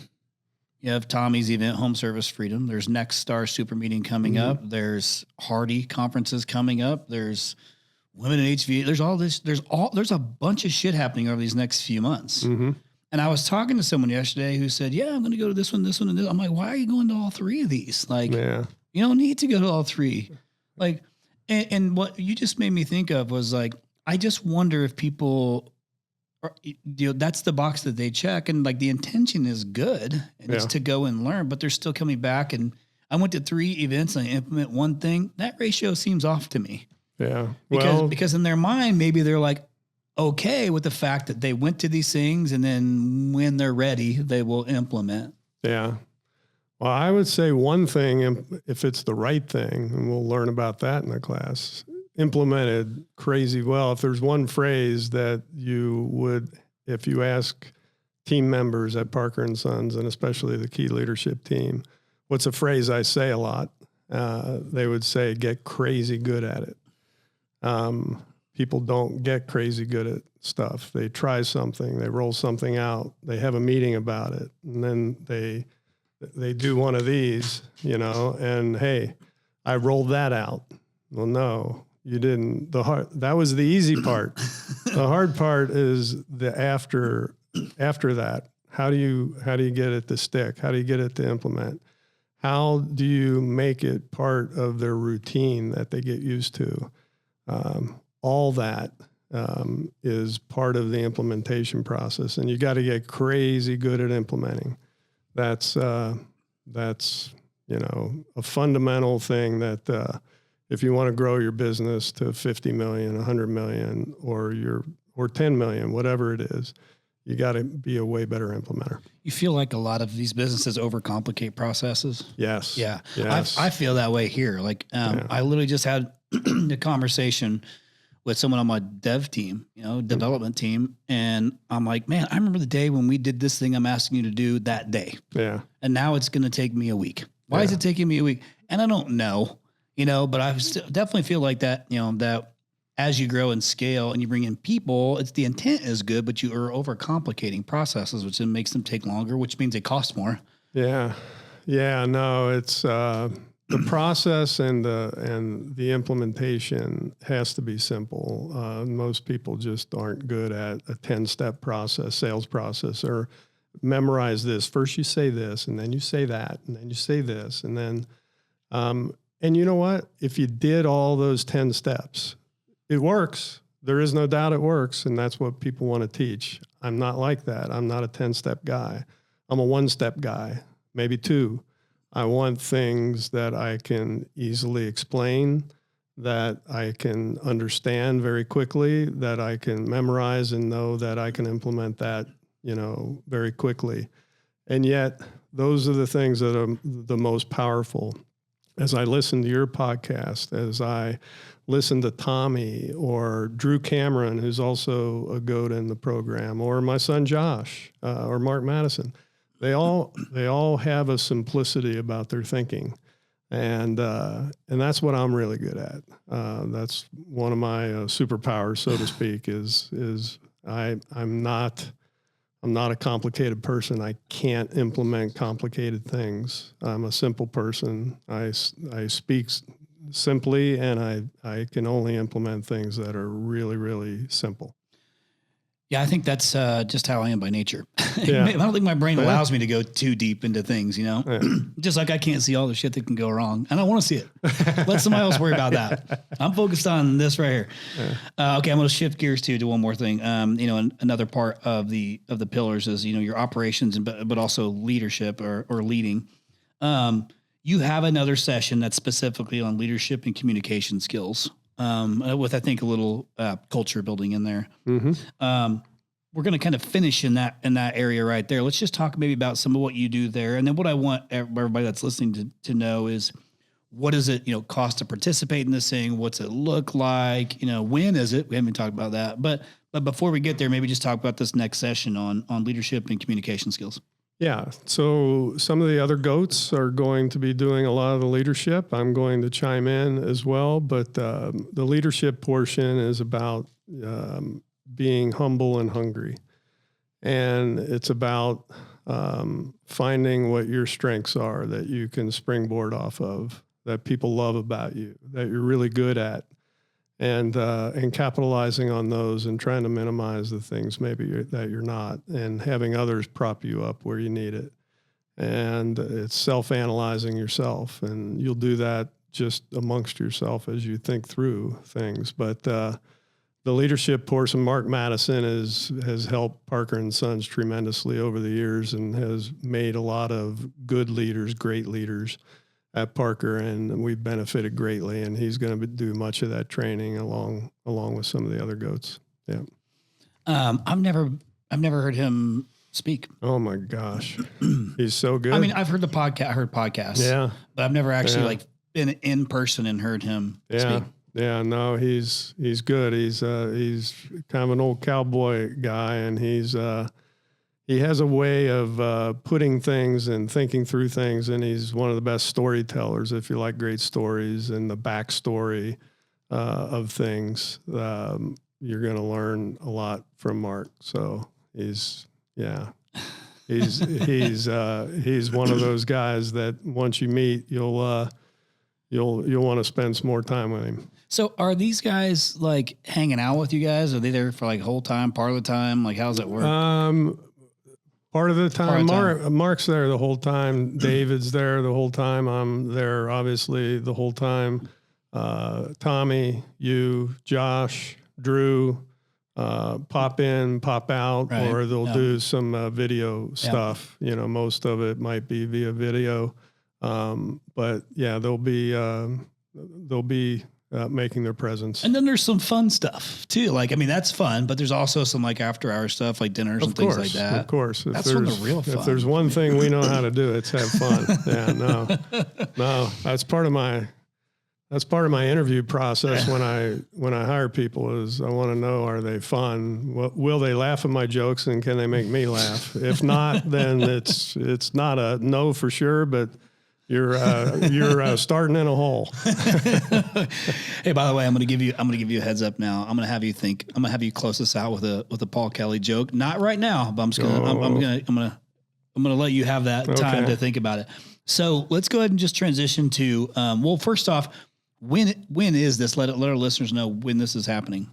You have Tommy's event, Home Service Freedom. There's Next Star Super Meeting coming up. There's Hardy conferences coming up. There's Women in HV. There's all this. There's a bunch of shit happening over these next few months. Mm-hmm. And I was talking to someone yesterday who said, yeah, I'm going to go to this one, and this. I'm like, why are you going to all three of these? You don't need to go to all three. And what you just made me think of was, I just wonder if people that's the box that they check, and the intention is good, and it's to go and learn, but they're still coming back. And I went to 3 events and I implement one thing. That ratio seems off to me. Yeah. Because in their mind, maybe they're okay with the fact that they went to these things, and then when they're ready, they will implement. Yeah. Well, I would say one thing, if it's the right thing, and we'll learn about that in the class, implemented crazy well. If there's one phrase that you would, if you ask team members at Parker and Sons, and especially the key leadership team, what's a phrase I say a lot? They would say, get crazy good at it. People don't get crazy good at stuff. They try something, they roll something out, they have a meeting about it, and then they do one of these, and hey, I rolled that out. Well, no, you didn't. That was the easy part. The hard part is the after that. How do you get it to stick? How do you get it to implement? How do you make it part of their routine that they get used to? All that is part of the implementation process, and you got to get crazy good at implementing. That's a fundamental thing that if you want to grow your business to 50 million, 100 million, or 10 million, whatever it is, you got to be a way better implementer. You feel like a lot of these businesses overcomplicate processes? Yes. Yeah. Yes. I feel that way here. Like, I literally just had a conversation with someone on my dev team, development team. And I'm like, man, I remember the day when we did this thing I'm asking you to do that day. Yeah. And now it's going to take me a week. Why is it taking me a week? And I don't know, but I definitely feel like that, that as you grow and scale and you bring in people, the intent is good, but you are overcomplicating processes, which then makes them take longer, which means they cost more. Yeah. Yeah. No, it's, the process and the implementation has to be simple. Most people just aren't good at a 10-step process, sales process, or memorize this. First you say this, and then you say that, and then you say this, and then, and you know what? If you did all those 10 steps, it works. There is no doubt it works, and that's what people want to teach. I'm not like that. I'm not a 10-step guy. I'm a 1-step guy, maybe 2. I want things that I can easily explain, that I can understand very quickly, that I can memorize and know that I can implement that, very quickly. And yet those are the things that are the most powerful. As I listen to your podcast, as I listen to Tommy or Drew Cameron, who's also a GOAT in the program, or my son Josh, or Mark Madison, they all have a simplicity about their thinking, and that's what I'm really good at. That's one of my superpowers, so to speak. Is I'm not a complicated person. I can't implement complicated things. I'm a simple person. I speak simply, and I can only implement things that are really, really simple. Yeah, I think that's just how I am by nature. Yeah. I don't think my brain allows me to go too deep into things, Just like I can't see all the shit that can go wrong. And I want to see it. Let somebody else worry about that. I'm focused on this right here. Yeah. Okay, I'm going to shift gears to one more thing. Another part of the pillars is, your operations, but also leadership or leading. You have another session that's specifically on leadership and communication skills. With, I think, a little culture building in there. Mm-hmm. We're going to kind of finish in that area right there. Let's just talk maybe about some of what you do there. And then what I want everybody that's listening to know is, what does it, cost to participate in this thing? What's it look like? When is it? We haven't talked about that. But before we get there, maybe just talk about this next session on leadership and communication skills. Yeah. So some of the other GOATs are going to be doing a lot of the leadership. I'm going to chime in as well, but the leadership portion is about being humble and hungry. And it's about finding what your strengths are that you can springboard off of, that people love about you, that you're really good at, and capitalizing on those and trying to minimize the things maybe that you're not, and having others prop you up where you need it. And it's self-analyzing yourself, and you'll do that just amongst yourself as you think through things. But the leadership portion, Mark Madison has helped Parker and Sons tremendously over the years and has made a lot of good leaders, great leaders at Parker, and we've benefited greatly. And he's going to do much of that training along with some of the other GOATs. Yeah. I've never heard him speak. Oh my gosh, he's so good. I mean, I've heard the podcast, I heard podcasts, yeah, but I've never actually like been in person and heard him yeah, speak. yeah. No, he's good. He's kind of an old cowboy guy, and he has a way of putting things and thinking through things, and he's one of the best storytellers. If you like great stories and the backstory of things, you're going to learn a lot from Mark. So he's one of those guys that once you meet, you'll want to spend some more time with him. So are these guys like hanging out with you guys? Are they there for like whole time, part of the time? Like, how's it work? Part of the time, time. Mark's there the whole time. David's there the whole time. I'm there, obviously, the whole time. Tommy, you, Josh, Drew, pop in, pop out, Right. or they'll do some video stuff. You know, most of it might be via video. But yeah, they'll be making their presence. And then there's some fun stuff too. Like, I mean, that's fun, but there's also some like after hour stuff, like dinners and things like that. Of course. That's when the real fun. If there's one thing we know how to do, it's have fun. Yeah, no, that's part of my interview process when I hire people is I want to know, are they fun? Will they laugh at my jokes, and can they make me laugh? If not, then it's not a no for sure, but you're starting in a hole. Hey, by the way, I'm gonna give you a heads up now. I'm gonna have you close this out with a Paul Kelly joke. Not right now, but I'm gonna let you have that time to think about it. So let's go ahead and just transition to well, first off, when is this? Let our listeners know when this is happening.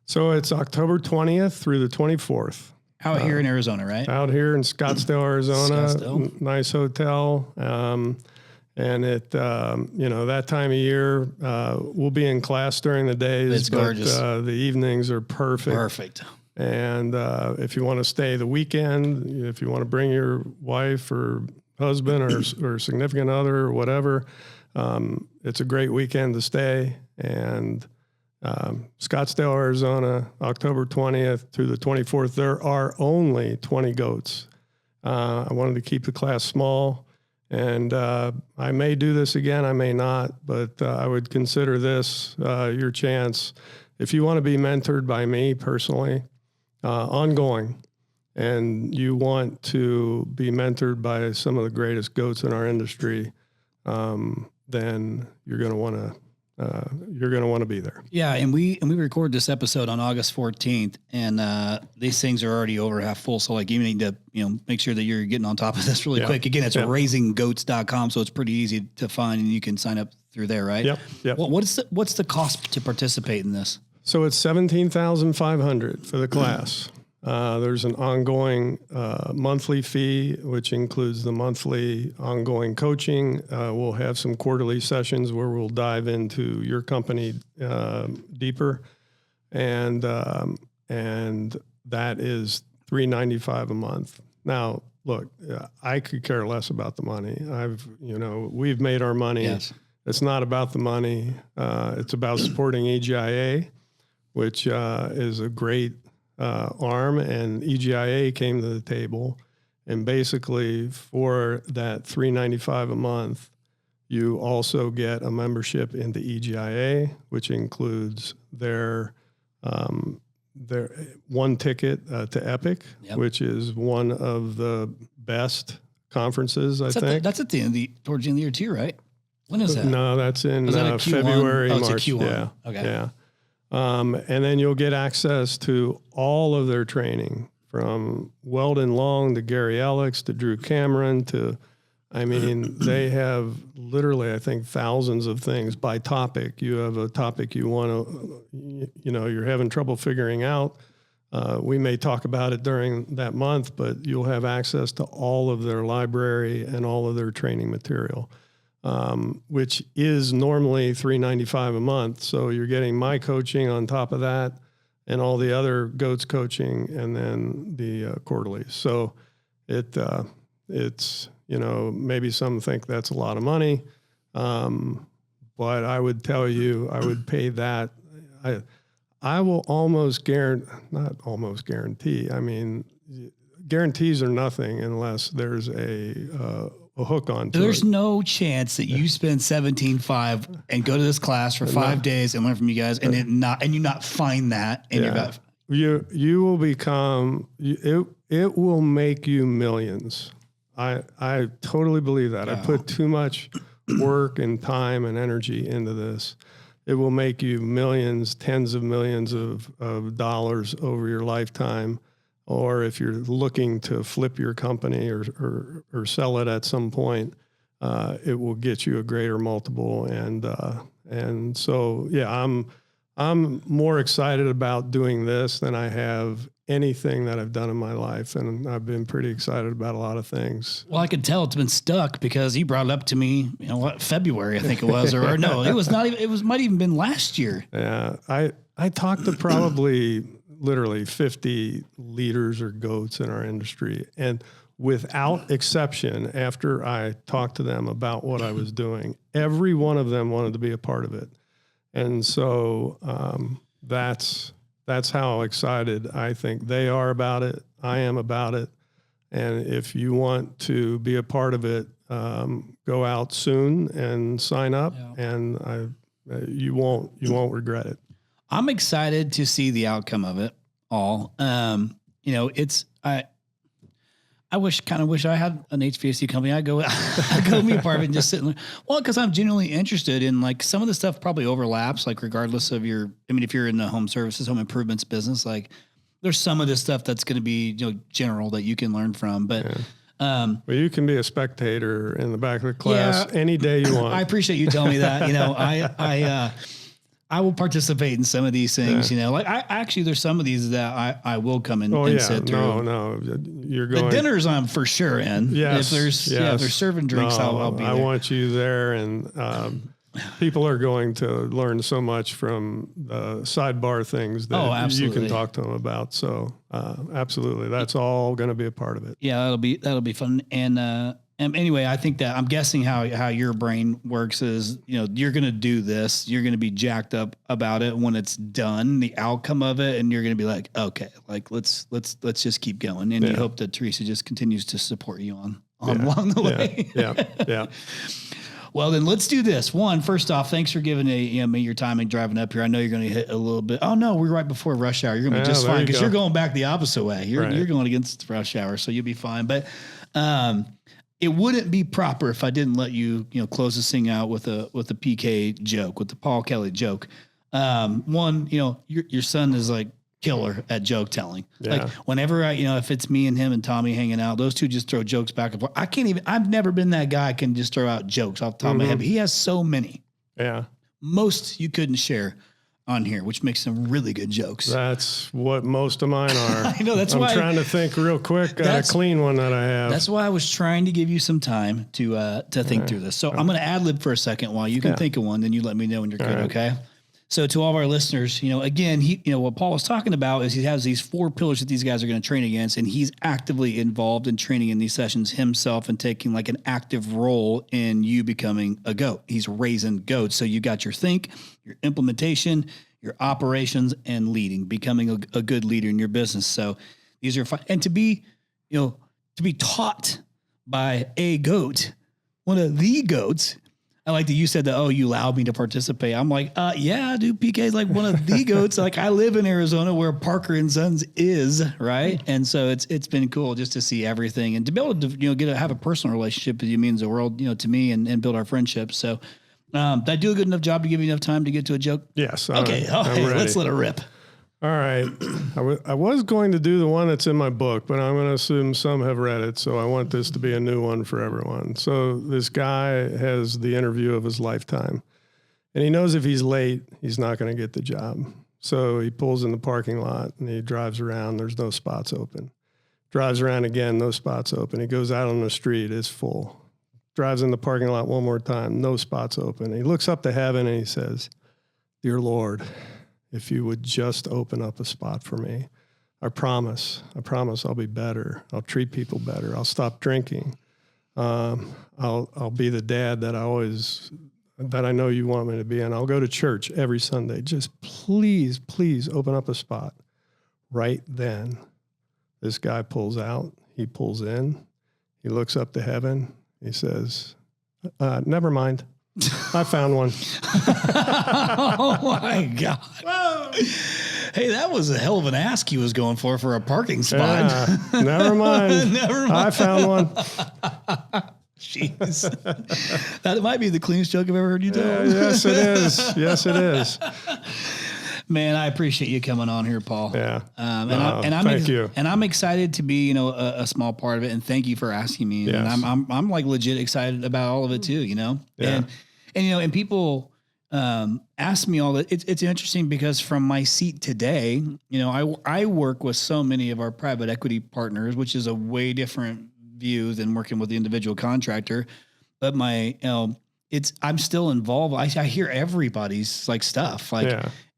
So it's October 20th through the 24th. Out here in Arizona, right? Out here in Scottsdale, Arizona. Nice hotel. And it, that time of year, we'll be in class during the days. It's gorgeous. The evenings are perfect. Perfect. And if you want to stay the weekend, if you want to bring your wife or husband or significant other or whatever, it's a great weekend to stay. And Scottsdale, Arizona, October 20th through the 24th, there are only 20 goats. I wanted to keep the class small. And I may do this again, I may not, but I would consider this your chance. If you want to be mentored by me personally, ongoing, and you want to be mentored by some of the greatest goats in our industry, then you're going to want to be there. Yeah, and we record this episode on August 14th, and these things are already over half full. So like you need to make sure that you're getting on top of this really quick. Again, it's raisinggoats.com, so it's pretty easy to find, and you can sign up through there, right? Yep. Well, what's the cost to participate in this? So it's $17,500 for the class. There's an ongoing monthly fee, which includes the monthly ongoing coaching. We'll have some quarterly sessions where we'll dive into your company deeper, and that is $395 a month. Now, look, I could care less about the money. We've made our money. Yes. It's not about the money. It's about supporting EGIA, which is a great arm, and EGIA came to the table, and basically for that $395 a month, you also get a membership into EGIA, which includes their one ticket to Epic, which is one of the best conferences. That's at the end towards the end of the year too, right? When is that? No, that's in February, March. It's a Q1. Yeah. Okay. Yeah. And then you'll get access to all of their training, from Weldon Long to Gary Alex to Drew Cameron they have literally, I think, thousands of things by topic. You have a topic you want to, you're having trouble figuring out. We may talk about it during that month, but you'll have access to all of their library and all of their training material. Which is normally $395 a month. So you're getting my coaching on top of that, and all the other goats coaching, and then the quarterly. So it's maybe some think that's a lot of money, but I would tell you I would pay that. I will not almost guarantee. I mean, guarantees are nothing unless there's a hook on to There's it. no chance that you spend 17.5 and go to this class for 5 days and learn from you guys and you not find that in your gut. You will become it will make you millions. I totally believe that. I put too much work and time and energy into this. It will make you millions, tens of millions of dollars over your lifetime. Or if you're looking to flip your company or sell it at some point, it will get you a greater multiple. And so, I'm more excited about doing this than I have anything that I've done in my life. And I've been pretty excited about a lot of things. Well, I could tell it's been stuck because he brought it up to me, February, I think it was, or no, it was not even, might even been last year. Yeah. I talked to probably literally 50 leaders or goats in our industry. And without exception, after I talked to them about what I was doing, every one of them wanted to be a part of it. And so that's how excited I think they are about it. I am about it. And if you want to be a part of it, go out soon and sign up, and you won't regret it. I'm excited to see the outcome of it all. I wish I had an HVAC company. I'd go be a part of it and just sit and learn. Well, because I'm genuinely interested in, like, some of the stuff probably overlaps, like, regardless of if you're in the home services, home improvements business, like, there's some of this stuff that's going to be, general that you can learn from, but well, you can be a spectator in the back of the class any day you want. I appreciate you telling me that. I will participate in some of these things, like there's some of these that I will come in and sit through. No, you're going. The dinners I'm for sure in. Yes. If there's serving drinks, I'll be there. I want you there, and people are going to learn so much from the sidebar things that you can talk to them about. So absolutely, that's all going to be a part of it. Yeah, that'll be fun. And anyway, I think that I'm guessing how your brain works is, you're going to do this, you're going to be jacked up about it when it's done, the outcome of it. And you're going to be like, okay, like, let's just keep going. And you hope that Teresa just continues to support you on along the way. Yeah. Well, then let's do this. First off, thanks for giving me your time and driving up here. I know you're going to hit a little bit. Oh no, we're right before rush hour. You're going to be just fine because you're going back the opposite way. You're going against rush hour, so you'll be fine. But, it wouldn't be proper if I didn't let you, close this thing out with a PK joke, with the Paul Kelly joke. Your son is like killer at joke telling. Yeah. Like whenever if it's me and him and Tommy hanging out, those two just throw jokes back and forth. I've never been that guy can just throw out jokes off the top of my head, but he has so many. Yeah. Most you couldn't share on here, which makes some really good jokes. That's what most of mine are. I know. I'm trying to think real quick. Got a clean one that I have. That's why I was trying to give you some time to think through this. So I'm going to ad lib for a second while you can think of one. Then you let me know when you're good. Okay. So to all of our listeners, again, what Paul was talking about is he has these 4 pillars that these guys are going to train against, and he's actively involved in training in these sessions himself and taking like an active role in you becoming a goat. He's raising goats. So you got your think, your implementation, your operations, and leading, becoming a good leader in your business. So these are fun. And to be taught by a goat, one of the goats. I like that you said that, you allowed me to participate. I'm like, yeah, dude, PK is like one of the goats. Like I live in Arizona where Parker and Sons is, right? And so it's been cool just to see everything and to be able to, have a personal relationship with you means the world, to me and build our friendship. So did I do a good enough job to give you enough time to get to a joke? Yes. Okay. Let's let it rip. All right. I was going to do the one that's in my book, but I'm going to assume some have read it. So I want this to be a new one for everyone. So this guy has the interview of his lifetime, and he knows if he's late, he's not going to get the job. So he pulls in the parking lot and he drives around. There's no spots open. Drives around again, no spots open. He goes out on the street, it's full. Drives in the parking lot one more time, no spots open. He looks up to heaven and he says, "Dear Lord, if you would just open up a spot for me, I promise I'll be better. I'll treat people better. I'll stop drinking. I'll be the dad that I know you want me to be, and I'll go to church every Sunday. Just please open up a spot." Right then, This guy pulls out, he pulls in, he looks up to heaven. He says, never mind. I found one. Oh my God. Whoa. Hey, that was a hell of an ask he was going for a parking spot. Yeah, never mind. Never mind. I found one. Jeez. That might be the cleanest joke I've ever heard you tell. Yes, it is. Yes, it is. Man, I appreciate you coming on here, Paul. Yeah. Thank you. And I'm excited to be, a small part of it. And thank you for asking me. Yes. And I'm like legit excited about all of it too, Yeah. And people ask me all that. It's interesting because from my seat today, I work with so many of our private equity partners, which is a way different view than working with the individual contractor. But I'm still involved. I hear everybody's stuff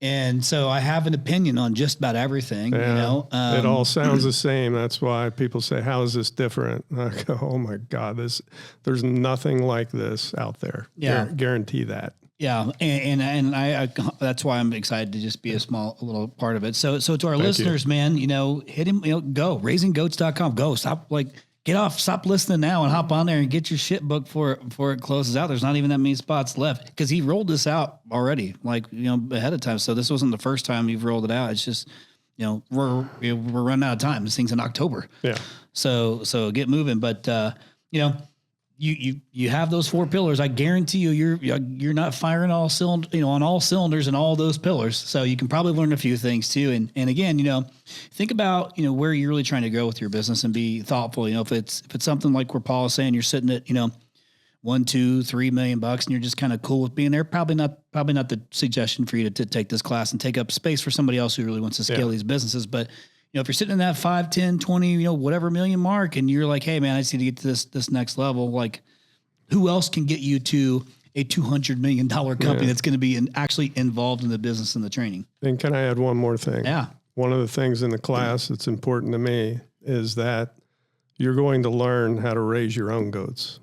and so I have an opinion on just about everything, it all sounds the same. That's why people say, how is this different? I go, oh my God, there's nothing like this out there. Yeah. Guarantee that. Yeah. And I that's why I'm excited to just be a little part of it. So to our listeners, man, hit him, go raisinggoats.com, go get off, stop listening now and hop on there and get your shit booked before it closes out. There's not even that many spots left because he rolled this out already, ahead of time. So this wasn't the first time you've rolled it out. It's just, we're running out of time. This thing's in October. Yeah. So get moving. But, you have those 4 pillars. I guarantee you're not firing on all cylinders and all those pillars. So you can probably learn a few things too. And again, think about, where you're really trying to go with your business and be thoughtful. If it's something like where Paul is saying, you're sitting at, $1, $2, $3 million and you're just kind of cool with being there. Probably not the suggestion for you to take this class and take up space for somebody else who really wants to scale these businesses. But if you're sitting in that 5, 10, 20, whatever million mark, and you're like, hey man, I just need to get to this next level. Who else can get you to a $200 million company that's going to be actually involved in the business and the training? And can I add one more thing? Yeah. One of the things in the class that's important to me is that you're going to learn how to raise your own goats.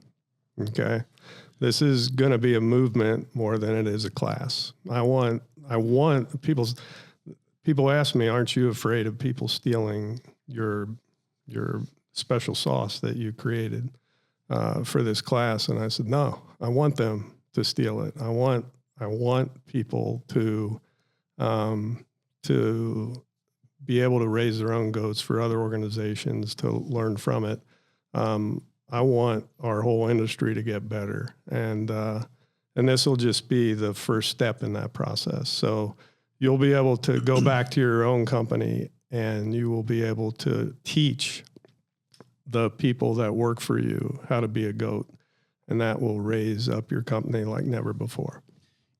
Okay. This is going to be a movement more than it is a class. I want people ask me, aren't you afraid of people stealing your special sauce that you created for this class? And I said, no, I want them to steal it. I want people to be able to raise their own goats for other organizations to learn from it. I want our whole industry to get better. And this will just be the first step in that process. So you'll be able to go back to your own company and you will be able to teach the people that work for you how to be a goat. And that will raise up your company like never before.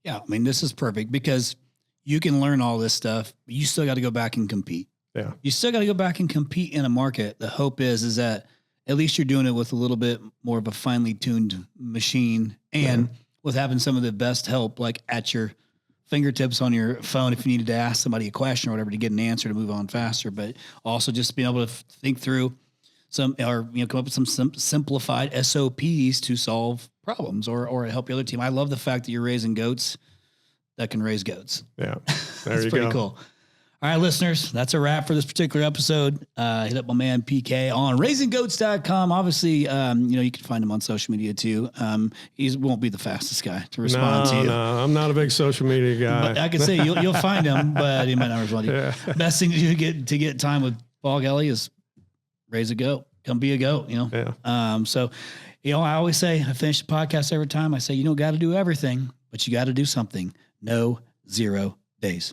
Yeah. I mean, this is perfect because you can learn all this stuff, but you still got to go back and compete. Yeah. You still got to go back and compete in a market. The hope is that at least you're doing it with a little bit more of a finely tuned machine and with having some of the best help at your fingertips on your phone if you needed to ask somebody a question or whatever to get an answer to move on faster, but also just being able to think through come up with some simplified SOPs to solve problems or help your other team. I love the fact that you're raising goats that can raise goats. Yeah. There That's you pretty go. Cool. All right, listeners, that's a wrap for this particular episode. Hit up my man PK on raisinggoats.com. Obviously, you can find him on social media too. He won't be the fastest guy to respond to you. No, I'm not a big social media guy. But I can say you'll find him, but he might not respond to you. Yeah. Best thing to do to get time with Paul Kelly is raise a goat. Come be a goat, Yeah. So, I always say, I finish the podcast every time. I say, you don't got to do everything, but you got to do something. No 0 days.